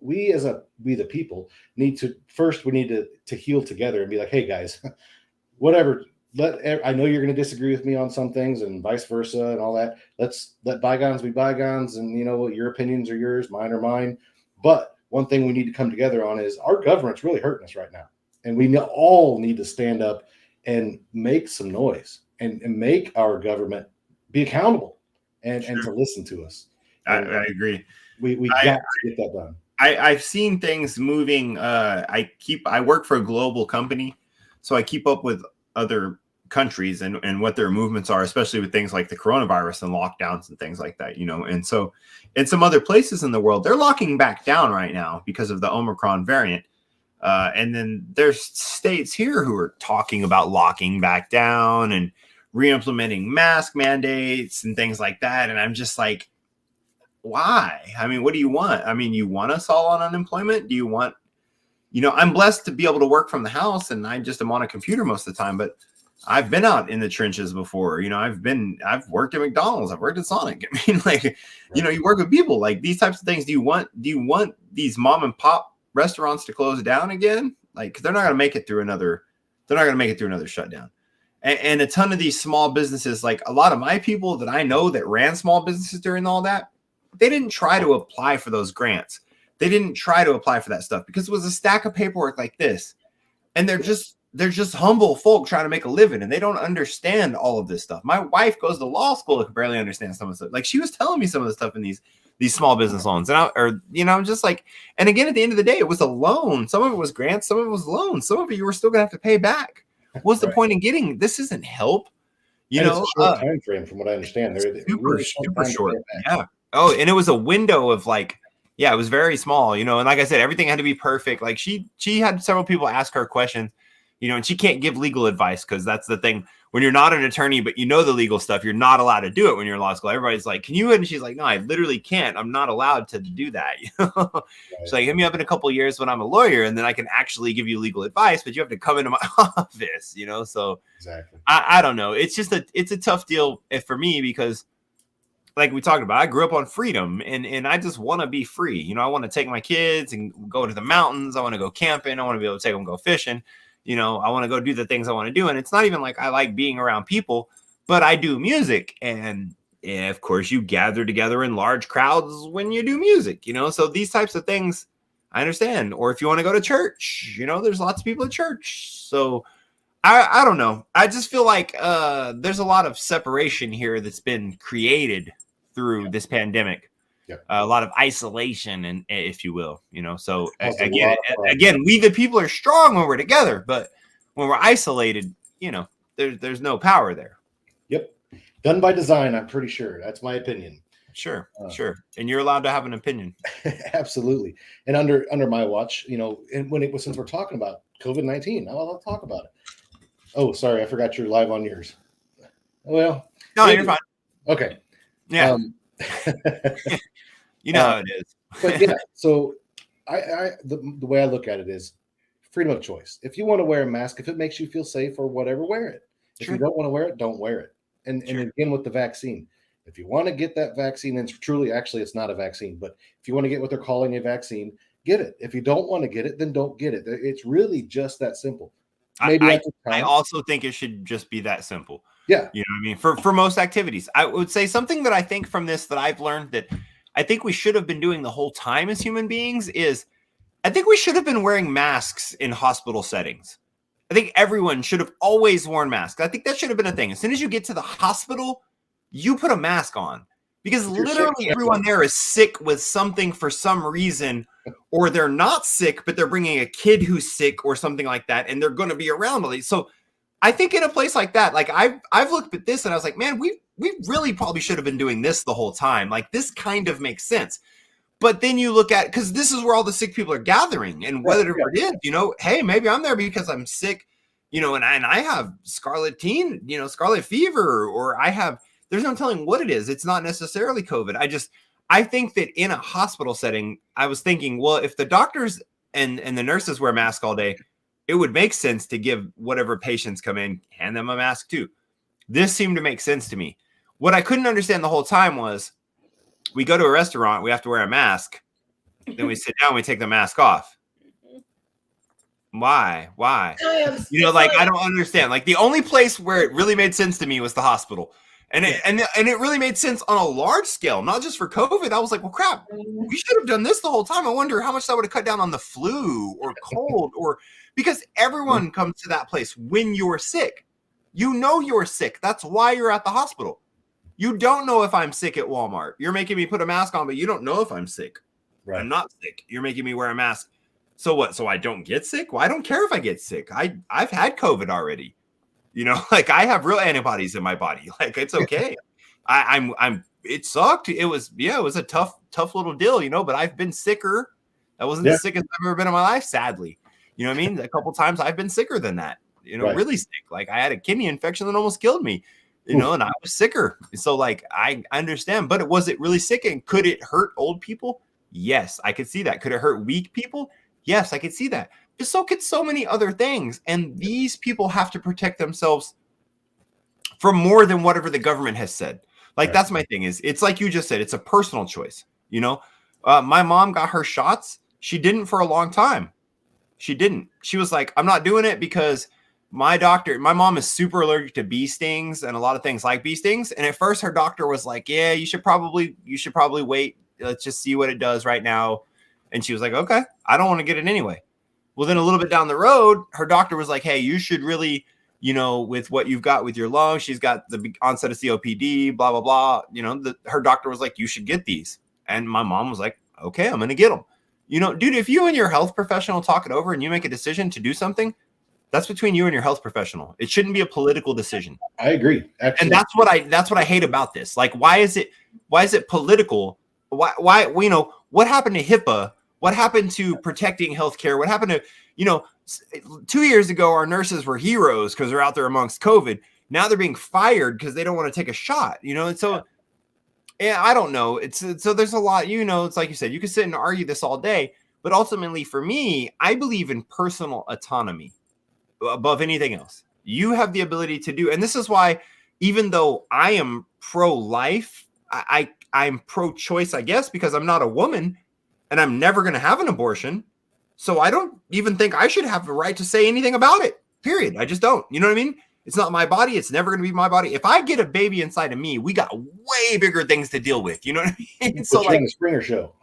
the people need to heal together and be like, hey guys, whatever. I know you're going to disagree with me on some things, and vice versa, and all that. Let's let bygones be bygones, and your opinions are yours, mine are mine. But one thing we need to come together on is our government's really hurting us right now, and we all need to stand up and make some noise and make our government be accountable and to listen to us. I agree. We got to get that done. I've seen things moving. I work for a global company, so I keep up with other countries and what their movements are, especially with things like the coronavirus and lockdowns and things like that, and so in some other places in the world, they're locking back down right now because of the Omicron variant. And then there's states here who are talking about locking back down and re-implementing mask mandates and things like that. And I'm just like, why? I mean, what do you want? I mean, you want us all on unemployment? Do you want, I'm blessed to be able to work from the house, and I just am on a computer most of the time, but I've been out in the trenches before. I've worked at McDonald's, I've worked at Sonic. I mean, like, you work with people like these types of things. Do you want these mom and pop restaurants to close down again? Like, 'cause they're not going to make it through another shutdown. And a ton of these small businesses, like a lot of my people that I know that ran small businesses during all that, they didn't try to apply for those grants. They didn't try to apply for that stuff because it was a stack of paperwork like this. And they're just they're just humble folk trying to make a living, and they don't understand all of this stuff. My wife goes to law school and can barely understand some of the stuff. Like, she was telling me some of the stuff in these small business loans, and I'm just like, and again, at the end of the day, it was a loan. Some of it was grants, some of it was loans, some of it you were still gonna have to pay back. What's the point in getting this? Isn't help, and it's a short time frame, from what I understand. They're super short. Yeah. Oh, and it was a window of like, yeah, it was very small, and like I said, everything had to be perfect. Like, she had several people ask her questions, and she can't give legal advice, because that's the thing. When you're not an attorney, but the legal stuff, you're not allowed to do it when you're in law school. Everybody's like, can you? And she's like, no, I literally can't. I'm not allowed to do that. Right. She's like, hit me up in a couple of years when I'm a lawyer, and then I can actually give you legal advice, but you have to come into my office, So exactly. I don't know. It's just it's a tough deal for me, because like we talked about, I grew up on freedom, and I just want to be free. I want to take my kids and go to the mountains. I want to go camping. I want to be able to take them go fishing. I want to go do the things I want to do. And it's not even like I like being around people, but I do music. And of course, you gather together in large crowds when you do music, So these types of things, I understand. Or if you want to go to church, there's lots of people at church. So I don't know. I just feel like there's a lot of separation here that's been created through this pandemic. A lot of isolation, and if you will, So again, we the people are strong when we're together, but when we're isolated, there's no power there. Yep, done by design. I'm pretty sure. That's my opinion. Sure. And you're allowed to have an opinion. Absolutely. And under my watch, and when it was, since we're talking about COVID-19, I'll talk about it. Oh, sorry, I forgot you're live on yours. Well, no, you're fine. Okay. Yeah. How it is. But yeah, so the way I look at it is freedom of choice. If you want to wear a mask, if it makes you feel safe or whatever, wear it. If you don't want to wear it, don't wear it. And again, with the vaccine, if you want to get that vaccine, and actually it's not a vaccine, but if you want to get what they're calling a vaccine, get it. If you don't want to get it, then don't get it. It's really just that simple. I also think it should just be that simple. Yeah. You know what I mean? For most activities, I would say something that I think from this that I've learned that I think we should have been doing the whole time as human beings is I think we should have been wearing masks in hospital settings. I think everyone should have always worn masks. I think that should have been a thing. As soon as you get to the hospital, you put a mask on, because literally everyone there is sick with something for some reason, or they're not sick, but they're bringing a kid who's sick or something like that, and they're going to be around all these. So I think in a place like that, like I've looked at this and I was like, man, we really probably should have been doing this the whole time. Like, this kind of makes sense. But then you look at, because this is where all the sick people are gathering, and whether it is, hey, maybe I'm there because I'm sick, and I have scarlet fever, or I have, there's no telling what it is. It's not necessarily COVID. I think that in a hospital setting, I was thinking, well, if the doctors and the nurses wear masks all day, it would make sense to give whatever patients come in, hand them a mask too. This seemed to make sense to me. What I couldn't understand the whole time was, we go to a restaurant, we have to wear a mask. Then we sit down, we take the mask off. Why? I don't understand. Like, the only place where it really made sense to me was the hospital. And it really made sense on a large scale, not just for COVID. I was like, well, crap, we should have done this the whole time. I wonder how much that would have cut down on the flu or cold, or because everyone comes to that place when you're sick. You're sick. That's why you're at the hospital. You don't know if I'm sick at Walmart. You're making me put a mask on, but you don't know if I'm sick. Right. I'm not sick. You're making me wear a mask. So what? So I don't get sick? Well, I don't care if I get sick. I've had COVID already. Like, I have real antibodies in my body. Like, it's okay. It sucked. It was a tough little deal, but I've been sicker. That wasn't the sickest I've ever been in my life, sadly. You know what I mean? A couple times I've been sicker than that, really sick. Like, I had a kidney infection that almost killed me. And I was sicker. So, like, I understand, but was it really sick? And could it hurt old people? Yes, I could see that. Could it hurt weak people? Yes, I could see that. But so could so many other things. And these people have to protect themselves from more than whatever the government has said. Like, that's my thing is, it's like you just said, it's a personal choice. My mom got her shots. She didn't for a long time. She didn't. She was like, I'm not doing it because my mom is super allergic to bee stings and a lot of things like bee stings. And at first her doctor was like, yeah, you should probably wait. Let's just see what it does right now. And she was like, okay, I don't want to get it anyway. Well, then a little bit down the road, her doctor was like, hey, you should really, you know, with what you've got with your lungs, she's got the onset of COPD, blah, blah, blah. You know, her doctor was like, you should get these. And my mom was like, okay, I'm going to get them. You know, dude, if you and your health professional talk it over and you make a decision to do something, that's between you and your health professional. It shouldn't be a political decision. I agree. Actually. And that's what I hate about this. Like, why is it political? Why, you know, what happened to HIPAA? What happened to protecting healthcare? What happened to, you know, 2 years ago, our nurses were heroes because they're out there amongst COVID. Now they're being fired because they don't want to take a shot, you know? And so, yeah, I don't know. So there's a lot, you know, it's like you said, you could sit and argue this all day, but ultimately for me, I believe in personal autonomy above anything else. You have the ability to do, and this is why, even though I am pro-life, I'm pro-choice, I guess, because I'm not a woman and I'm never going to have an abortion. So I don't even think I should have the right to say anything about it, period. I just don't. You know what I mean? It's not my body. It's never going to be my body. If I get a baby inside of me, we got way bigger things to deal with. You know what I mean? So like the Springer Show.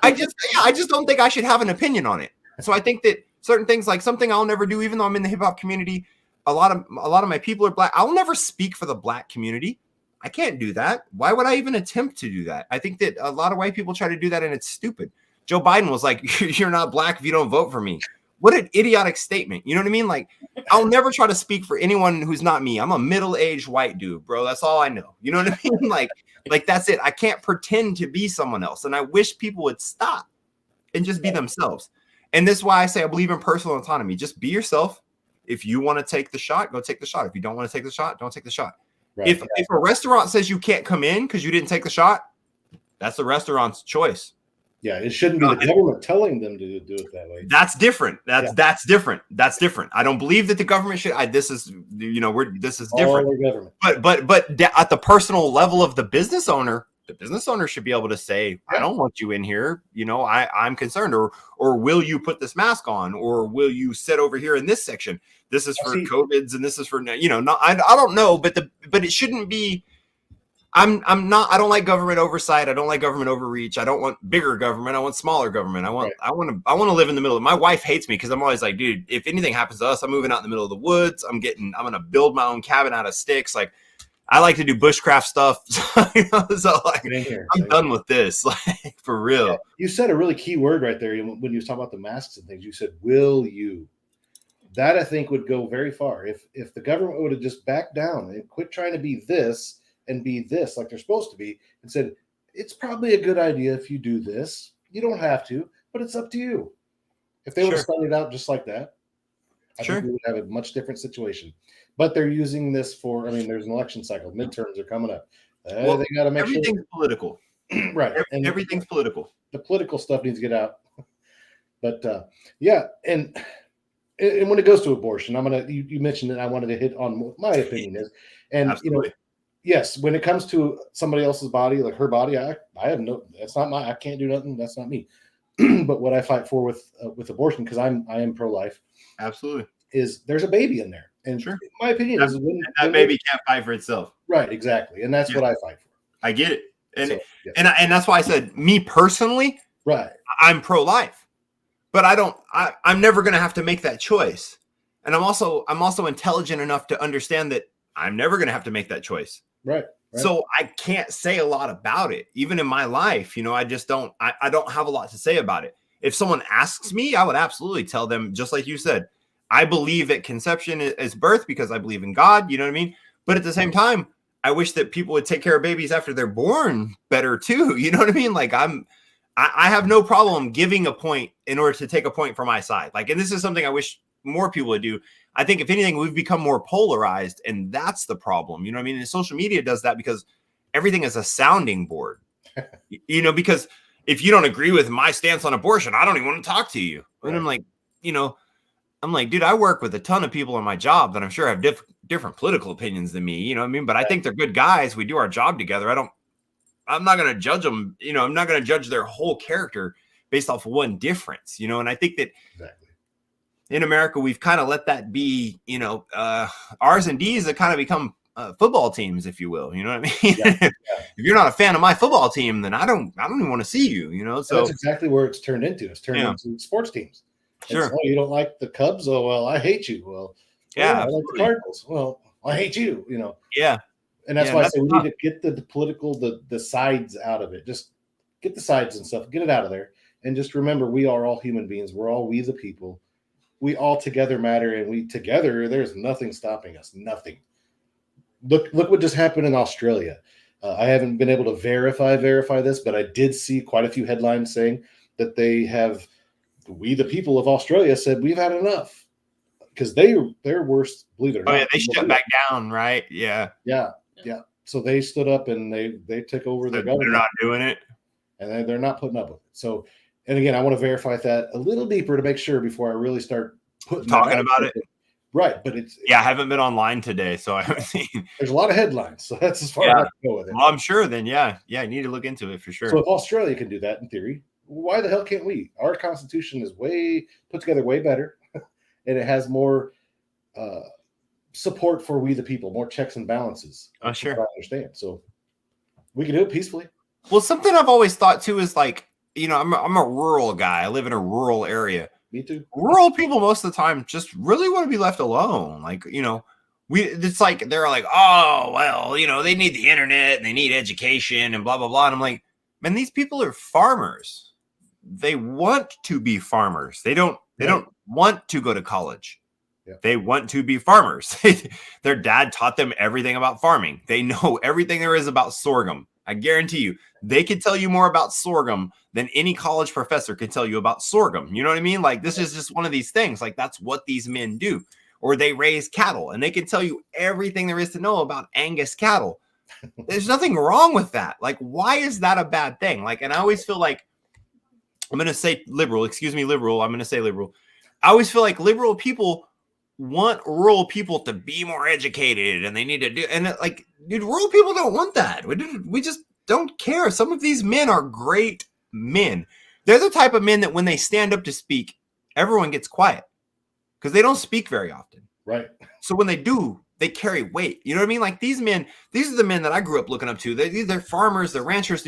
I just don't think I should have an opinion on it. So I think that certain things, like something I'll never do, even though I'm in the hip hop community, a lot of my people are Black. I'll never speak for the Black community. I can't do that. Why would I even attempt to do that? I think that a lot of white people try to do that and it's stupid. Joe Biden was like, you're not Black if you don't vote for me. What an idiotic statement. You know what I mean? Like, I'll never try to speak for anyone who's not me. I'm a middle-aged white dude, bro. That's all I know. You know what I mean? Like that's it. I can't pretend to be someone else. And I wish people would stop and just be themselves. And this is why I say I believe in personal autonomy. Just be yourself. If you want to take the shot, go take the shot. If you don't want to take the shot, don't take the shot. Right. If a restaurant says you can't come in because you didn't take the shot, that's the restaurant's choice. Yeah, it shouldn't be the government telling them to do it that way. That's different. That's different. That's different. I don't believe that the government should. This is different. But at the personal level of the business owner should be able to say, I don't want you in here. You know, I'm concerned. Or will you put this mask on? Or will you sit over here in this section? This is for COVIDs and this is for, you know, I don't know, but it shouldn't be. I don't like government oversight. I don't like government overreach. I don't want bigger government. I want smaller government. I want to live in the middle. My wife hates me because I'm always like, dude, if anything happens to us, I'm moving out in the middle of the woods. I'm going to build my own cabin out of sticks. Like, I like to do bushcraft stuff. You know, so like, I'm done with this, like, for real. Yeah, you said a really key word right there when you was talking about the masks and things. You said, will you? That I think would go very far. If the government would have just backed down and quit trying to be this and be this like they're supposed to be and said, it's probably a good idea if you do this. You don't have to, but it's up to you. If they would have started out just like that, I think we would have a much different situation. But they're using this for, I mean, there's an election cycle. Midterms are coming up. They got to make everything's political. Right. And everything's political. The political stuff needs to get out. But and when it goes to abortion, you mentioned it. I wanted to hit on what my opinion is. And, Absolutely. You know, yes, when it comes to somebody else's body, like her body, I have no, that's not I can't do nothing. That's not me. But what I fight for with abortion, because I am pro-life. Absolutely. Is there's a baby in there. And my opinion is that baby can't fight for itself. Right. Exactly. And that's what I fight for. I get it. And that's why I said, me personally, right, I'm pro-life, but I'm never going to have to make that choice. And I'm also intelligent enough to understand that I'm never going to have to make that choice. Right. So I can't say a lot about it. Even in my life, you know, I just don't have a lot to say about it. If someone asks me, I would absolutely tell them, just like you said, I believe that conception is birth because I believe in God. You know what I mean? But at the same time, I wish that people would take care of babies after they're born better too. You know what I mean? Like I have no problem giving a point in order to take a point for my side. Like, and this is something I wish more people would do. I think if anything, we've become more polarized, and that's the problem. You know what I mean? And social media does that because everything is a sounding board. You know, because if you don't agree with my stance on abortion, I don't even want to talk to you. And I'm like, you know, dude, I work with a ton of people on my job that I'm sure have different political opinions than me. You know what I mean? But I think they're good guys. We do our job together. I'm not going to judge them. You know, I'm not going to judge their whole character based off of one difference, you know? And I think that in America, we've kind of let that be, you know, R's and D's that kind of become football teams, if you will. You know what I mean? If you're not a fan of my football team, then I don't even want to see you, you know? So that's exactly where it's turned into. It's turned into sports teams. Sure. So, you don't like the Cubs? Oh, well, I hate you. Well, Yeah, I like the Cardinals. Well, I hate you, Yeah. And that's Yeah, why I that's say we tough. need to get the political, the sides out of it. Just get the sides and stuff, get it out of there. And just remember, we are all human beings. We're all we the people. We all together matter, and we together, there's nothing stopping us. Nothing. Look what just happened in Australia. I haven't been able to verify this, but I did see quite a few headlines saying that we the people of Australia said we've had enough, because they're worse, believe it or Oh not. yeah, they shut back down, right? Yeah. Yeah. So they stood up and they took over So their they're government, not doing it. and they're not putting up with it. So, and again, I want to verify that a little deeper to make sure before I really start putting that Talking out about there. it. Right, but Yeah, I haven't been online today, so I haven't seen. there's a lot of headlines, so that's as far as I can go with it. Well, I'm sure then, yeah, I need to look into it for sure. So if Australia can do that in theory, why the hell can't we? Our Constitution is way put together, way better, and it has more support for we the people, more checks and balances. Oh, sure. I understand. So we can do it peacefully. Well, something I've always thought too is like, I'm a rural guy. I live in a rural area. Me too. Rural people most of the time just really want to be left alone. Like, it's like they're like, oh, well, they need the internet and they need education and blah, blah, blah. And I'm like, man, these people are farmers. They want to be farmers. They don't want to go to college. Yeah. They want to be farmers. Their dad taught them everything about farming. They know everything there is about sorghum. I guarantee you, they could tell you more about sorghum than any college professor could tell you about sorghum. You know what I mean? Like, this is just one of these things. Like, that's what these men do. Or they raise cattle, and they can tell you everything there is to know about Angus cattle. There's nothing wrong with that. Like, why is that a bad thing? Like, and I always feel like, I'm going to say liberal. Excuse me, liberal. I'm going to say liberal. I always feel like liberal people want rural people to be more educated, and they need to do, and like, dude, rural people don't want that. We just don't care. Some of these men are great men. They're the type of men that when they stand up to speak, everyone gets quiet because they don't speak very often. Right. So when they do, they carry weight. You know what I mean? Like, these men, these are the men that I grew up looking up to. They're farmers, they're ranchers,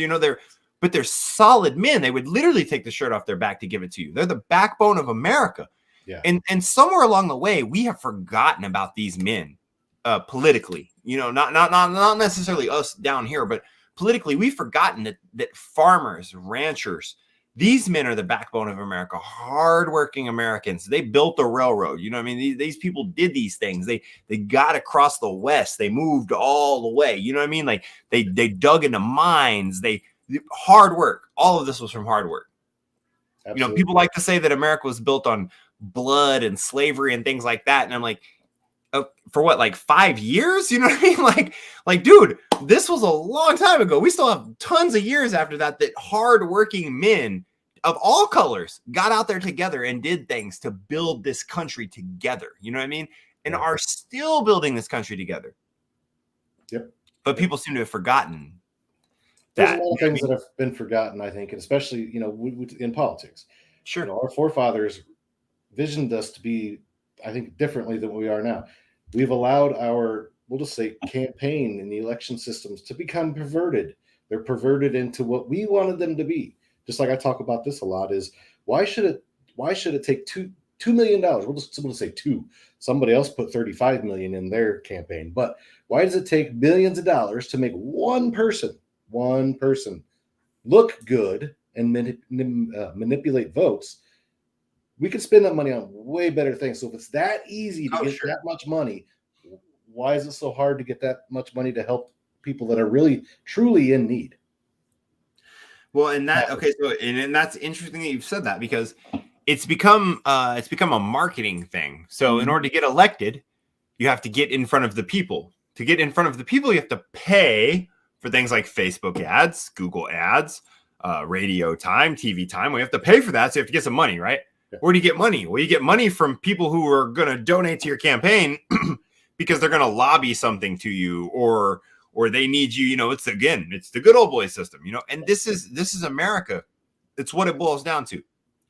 but they're solid men. They would literally take the shirt off their back to give it to you. They're the backbone of America. Yeah. And somewhere along the way, we have forgotten about these men politically. Not necessarily us down here, but politically, we've forgotten that farmers, ranchers, these men are the backbone of America. Hardworking Americans. They built the railroad. You know what I mean? These people did these things. They got across the West. They moved all the way. You know what I mean? Like, they dug into mines. Hard work. All of this was from hard work. Absolutely. People like to say that America was built on blood and slavery and things like that. And I'm like, for what, like 5 years? You know what I mean? Like, dude, this was a long time ago. We still have tons of years after that hardworking men of all colors got out there together and did things to build this country together. You know what I mean? And are still building this country together. Yep. But people seem to have forgotten that. There's a lot of things that have been forgotten, I think, and especially, in politics. Sure. Our forefathers visioned us to be, I think, differently than we are now. We've allowed we'll just say, campaign and the election systems to become perverted. They're perverted into what we wanted them to be. Just like I talk about this a lot, is why should it take $2 million? We'll just say two. Somebody else put $35 million in their campaign, but why does it take millions of dollars to make one person look good and manipulate votes? We could spend that money on way better things. So if it's that easy to get that much money, why is it so hard to get that much money to help people that are really, truly in need? Well, and that's interesting that you've said that, because it's become a marketing thing. So in order to get elected, you have to get in front of the people. To get in front of the people, you have to pay for things like Facebook ads, Google ads, radio time, TV time. We have to pay for that, so you have to get some money, right? Where do you get money? Well, you get money from people who are going to donate to your campaign because they're going to lobby something to you, or they need you. It's the good old boy system, and this is America. It's what it boils down to.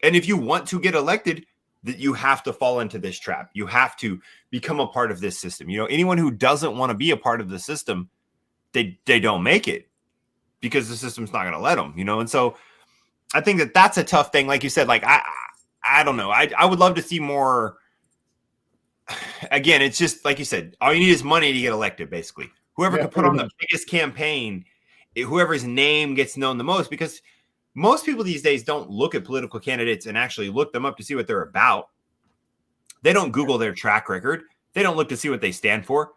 And if you want to get elected, that you have to fall into this trap. You have to become a part of this system. Anyone who doesn't want to be a part of the system, they don't make it, because the system's not going to let them, And so I think that that's a tough thing. Like you said, like I don't know. I would love to see more. Again, it's just like you said, all you need is money to get elected, basically. Whoever can put on the biggest campaign, whoever's name gets known the most, because most people these days don't look at political candidates and actually look them up to see what they're about. They don't Google their track record. They don't look to see what they stand for.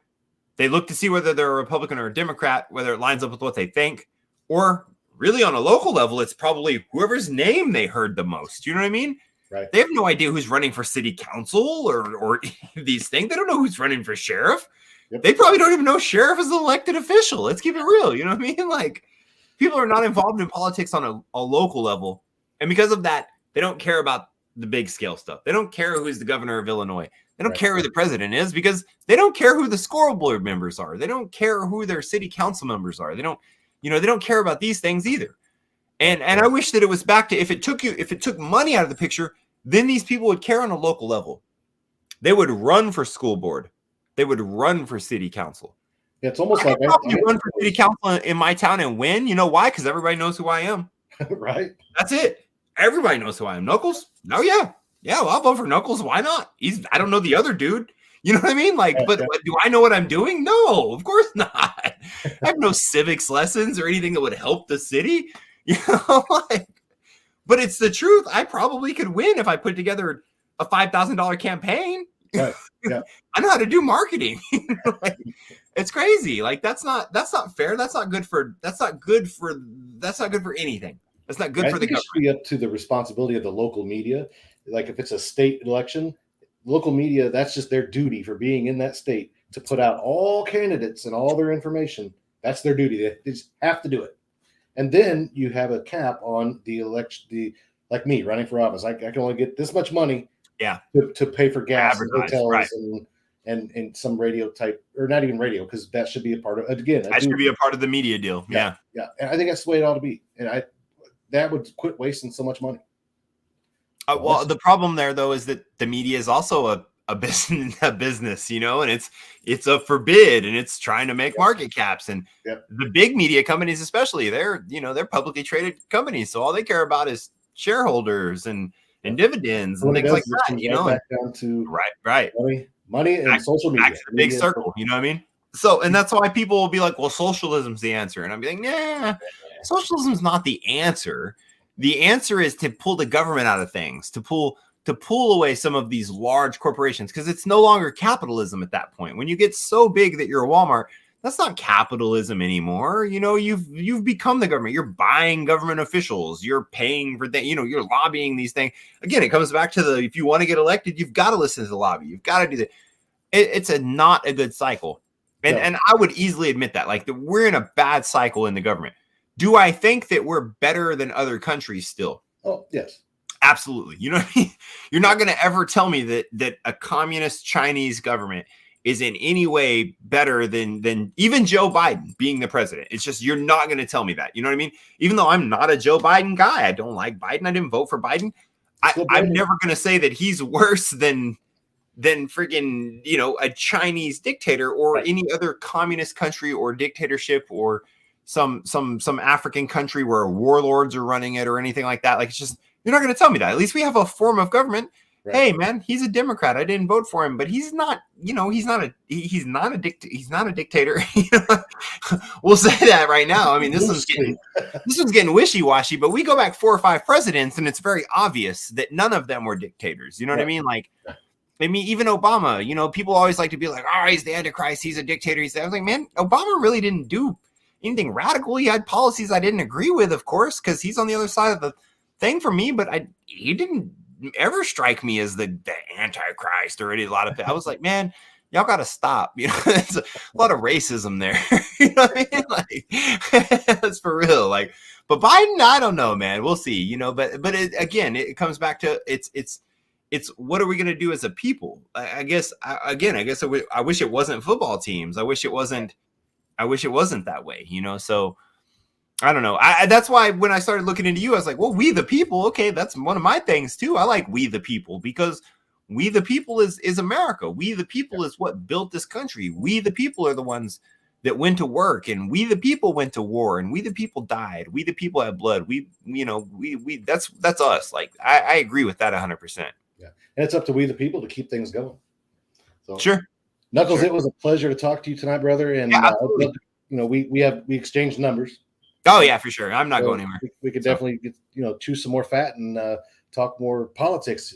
They look to see whether they're a Republican or a Democrat, whether it lines up with what they think, or really on a local level, it's probably whoever's name they heard the most. You know what I mean? Right. They have no idea who's running for city council or these things. They don't know who's running for sheriff. Yep. They probably don't even know sheriff is an elected official. Let's keep it real. You know what I mean? Like, people are not involved in politics on a local level. And because of that, they don't care about the big scale stuff. They don't care who's the governor of Illinois. They don't care who the president is, because they don't care who the school board members are. They don't care who their city council members are. They don't care about these things either. And I wish that it was back to, if it took money out of the picture, then these people would care on a local level. They would run for school board. They would run for city council. Yeah, it's almost like I run for city council in my town and win. You know why? Because everybody knows who I am. Right. That's it. Everybody knows who I am. Knuckles? No, yeah. Yeah, well, I'll vote for Knuckles. Why not? I don't know the other dude. You know what I mean? Like, but do I know what I'm doing? No, of course not. I have no civics lessons or anything that would help the city. You know, like, but it's the truth. I probably could win if I put together a $5,000 campaign. Right. Yeah. I know how to do marketing. Like, it's crazy. Like, that's not fair. That's not good for anything. That's not good for the government. It should be up to the responsibility of the local media. Like, if it's a state election, local media, that's just their duty for being in that state to put out all candidates and all their information. That's their duty. They just have to do it. And then you have a cap on the election. Like me running for office, I can only get this much money. Yeah. To pay for gas and hotels, right. and some radio type, or not even radio, because that should be a part of, again. That should be a part of the media deal. Yeah. Yeah. And I think that's the way it ought to be. And that would quit wasting so much money. Well, the problem there, though, is that the media is also a business, you know, and it's up for bid, and it's trying to make market caps. And the big media companies, especially, they're publicly traded companies, so all they care about is shareholders and dividends and things like that. You know, back down to right, money and social media, the big circle. You know what I mean? So, and that's why people will be like, "Well, socialism's the answer," and I'm like, "Nah, socialism's not the answer. The answer is to pull the government out of things, to pull away some of these large corporations, because it's no longer capitalism at that point. When you get so big that you're a Walmart, that's not capitalism anymore. You know, you've become the government. You're buying government officials. You're paying for things. You know, you're lobbying these things. Again, it comes back to if you want to get elected, you've got to listen to the lobby. You've got to do that. It's not a good cycle. And I would easily admit that. Like, we're in a bad cycle in the government. Do I think that we're better than other countries still? Oh, yes. Absolutely. You know what I mean? You're not going to ever tell me that a communist Chinese government is in any way better than even Joe Biden being the president. It's just, you're not going to tell me that. You know what I mean? Even though I'm not a Joe Biden guy, I don't like Biden. I didn't vote for Biden. I'm never going to say that he's worse than freaking, you know, a Chinese dictator or any other communist country or dictatorship or some African country where warlords are running it or anything like that. Like, it's just, you're not going to tell me that. At least we have a form of government. Right. Hey, man, he's a Democrat. I didn't vote for him, but he's not, you know, he's not a dictator. We'll say that right now. I mean, this one's getting wishy-washy, but we go back 4 or 5 presidents, and it's very obvious that none of them were dictators. You know what I mean? Like, I mean, even Obama, you know, people always like to be like, oh, he's the Antichrist. He's a dictator. I was like, man, Obama really didn't do anything radical. He had policies I didn't agree with, of course, because he's on the other side of the thing for me, but he didn't ever strike me as the Antichrist or a lot of I was like, man, y'all got to stop. You know, there's a lot of racism there. You know what I mean? Like, that's for real. Like, but Biden, I don't know, man. We'll see. You know, but it comes back to it's what are we going to do as a people? I guess I wish it wasn't football teams. I wish it wasn't that way. You know, so. I don't know. That's why when I started looking into you, I was like, well, we the people. Okay, that's one of my things too. I like we the people because we the people is America. We the people is what built this country. We the people are the ones that went to work, and we the people went to war, and we the people died. We the people had blood. We that's us. Like I agree with that 100%. Yeah, and it's up to we the people to keep things going. So Sure, Knuckles, sure. It was a pleasure to talk to you tonight, brother. And Yeah, absolutely. We exchanged numbers. Oh yeah, for sure. I'm not going anywhere. We could definitely get, chew some more fat and talk more politics.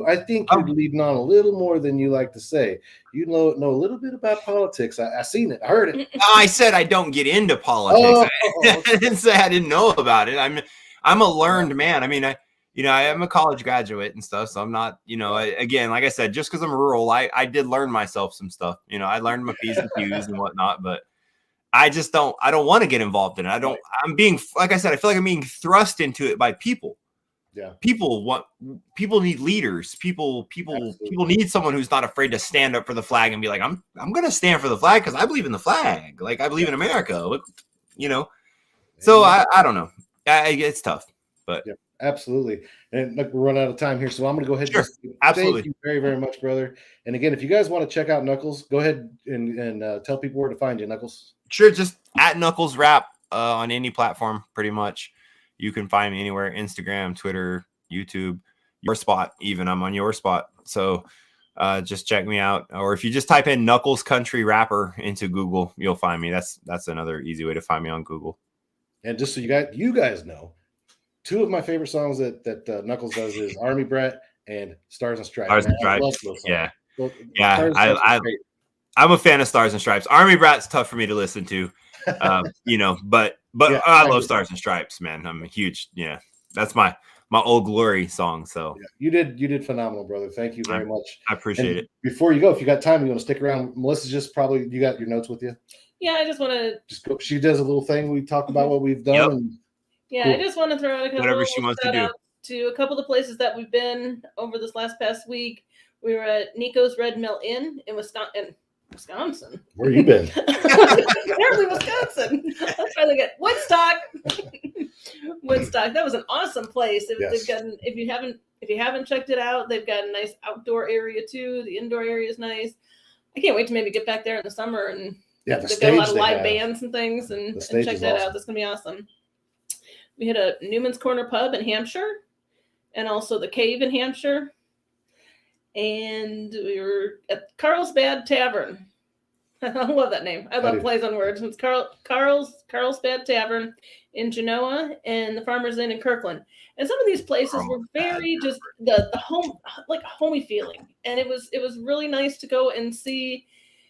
I think you're leading on a little more than you like to say. You know a little bit about politics. I seen it. I heard it. I said I don't get into politics. I didn't say I didn't know about it. I'm a learned man. I mean, I am a college graduate and stuff, so I'm not, again, like I said, just because I'm rural, I did learn myself some stuff. I learned my P's and Q's and whatnot, but I don't want to get involved in it. I'm being, like I said, I feel like I'm being thrust into it by people. Yeah. People need leaders. People need someone who's not afraid to stand up for the flag and be like, I'm going to stand for the flag because I believe in the flag. Like I believe in America, So I don't know. It's tough, but yeah, absolutely. And look, we're running out of time here, so I'm going to go ahead. Sure. Absolutely. Thank you very, very much, brother. And again, if you guys want to check out Knuckles, go ahead and tell people where to find you, Knuckles. Sure, just at Knuckles Rap on any platform, pretty much. You can find me anywhere: Instagram, Twitter, YouTube, your spot. Even I'm on your spot, so just check me out. Or if you just type in Knuckles Country Rapper into Google, you'll find me. That's another easy way to find me on Google. And just so you guys know, two of my favorite songs that Knuckles does is Army Brat and Stars and Stripes. Stars and Stripes. Yeah. Well, I'm a fan of Stars and Stripes. Army Brat's tough for me to listen to, but yeah, I love Stars and Stripes, man. I'm a huge, that's my Old Glory song. So yeah, you did phenomenal, brother. Thank you very much. I appreciate it. Before you go, if you got time, you want to stick around. Melissa's you got your notes with you? Yeah, I just want to go. She does a little thing. We talk about what we've done. Yep. And yeah, cool. I just want to throw out a couple whatever she wants to do to a couple of the places that we've been over this past week. We were at Nico's Red Mill Inn in Wisconsin. Where you been? Apparently Wisconsin. Let's try to get Woodstock. Woodstock. That was an awesome place. They've got, if you haven't checked it out, they've got a nice outdoor area too. The indoor area is nice. I can't wait to maybe get back there in the summer and they've got a lot of live bands and things and check that out. That's gonna be awesome. We had a Newman's Corner pub in Hampshire and also the Cave in Hampshire. And we were at Carlsbad Tavern. I love that name. I love plays on words. It's Carlsbad Tavern in Genoa and the Farmers Inn in Kirkland. And some of these places were very just the home, like homey feeling. And it was really nice to go and see,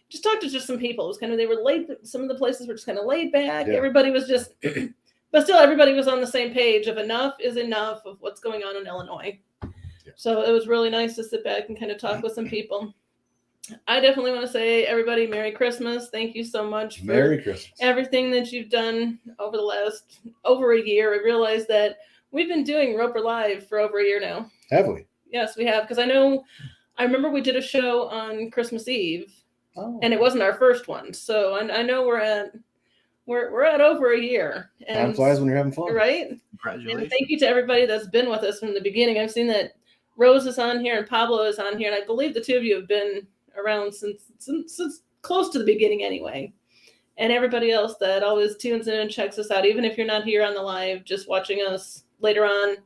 just talk to just some people. It was kind of, they were laid, some of the places were just kind of laid back. Yeah. Everybody was just, but still everybody was on the same page of enough is enough of what's going on in Illinois. So it was really nice to sit back and kind of talk with some people. I definitely want to say, everybody, Merry Christmas. Thank you so much for everything that you've done over the last over a year. I realized that we've been doing Roper Live for over a year now. Have we? Yes, we have. Because I remember we did a show on Christmas Eve, and it wasn't our first one. So I know we're at over a year. And time flies when you're having fun, right? Congratulations! And thank you to everybody that's been with us from the beginning. I've seen that Rose is on here and Pablo is on here, and I believe the two of you have been around since close to the beginning anyway. And everybody else that always tunes in and checks us out, even if you're not here on the live, just watching us later on,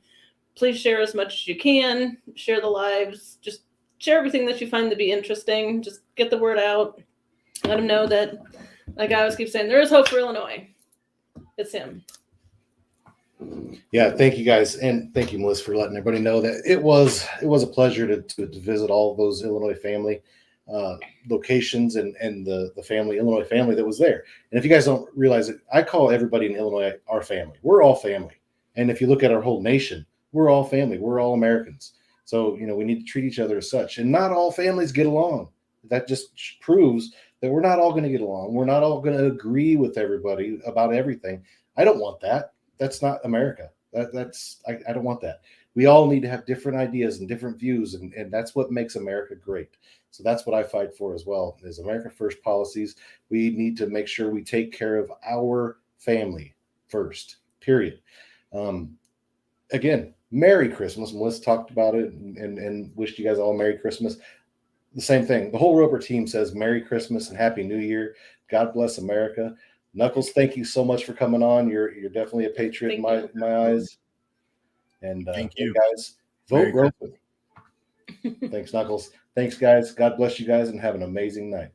please share as much as you can. Share the lives. Just share everything that you find to be interesting. Just get the word out. Let them know that, like I always keep saying, there is hope for Illinois. It's him. Yeah, thank you guys, and thank you, Melissa, for letting everybody know that it was a pleasure to visit all of those Illinois family locations and the Illinois family that was there. And if you guys don't realize it, I call everybody in Illinois our family. We're all family, and if you look at our whole nation, we're all family. We're all Americans. So we need to treat each other as such. And not all families get along. That just proves that we're not all going to get along. We're not all going to agree with everybody about everything. I don't want that. That's not America. I don't want that. We all need to have different ideas and different views, and that's what makes America great. So that's what I fight for as well, is America First policies. We need to make sure we take care of our family first, period. Again, Merry Christmas. Melissa talked about it and wished you guys all Merry Christmas. the same thing. The whole Roper team says Merry Christmas and Happy New Year. God bless America. Knuckles, thank you so much for coming on. You're definitely a patriot in my eyes. And Thank you, guys. Vote Roper. Thanks, Knuckles. Thanks, guys. God bless you guys and have an amazing night.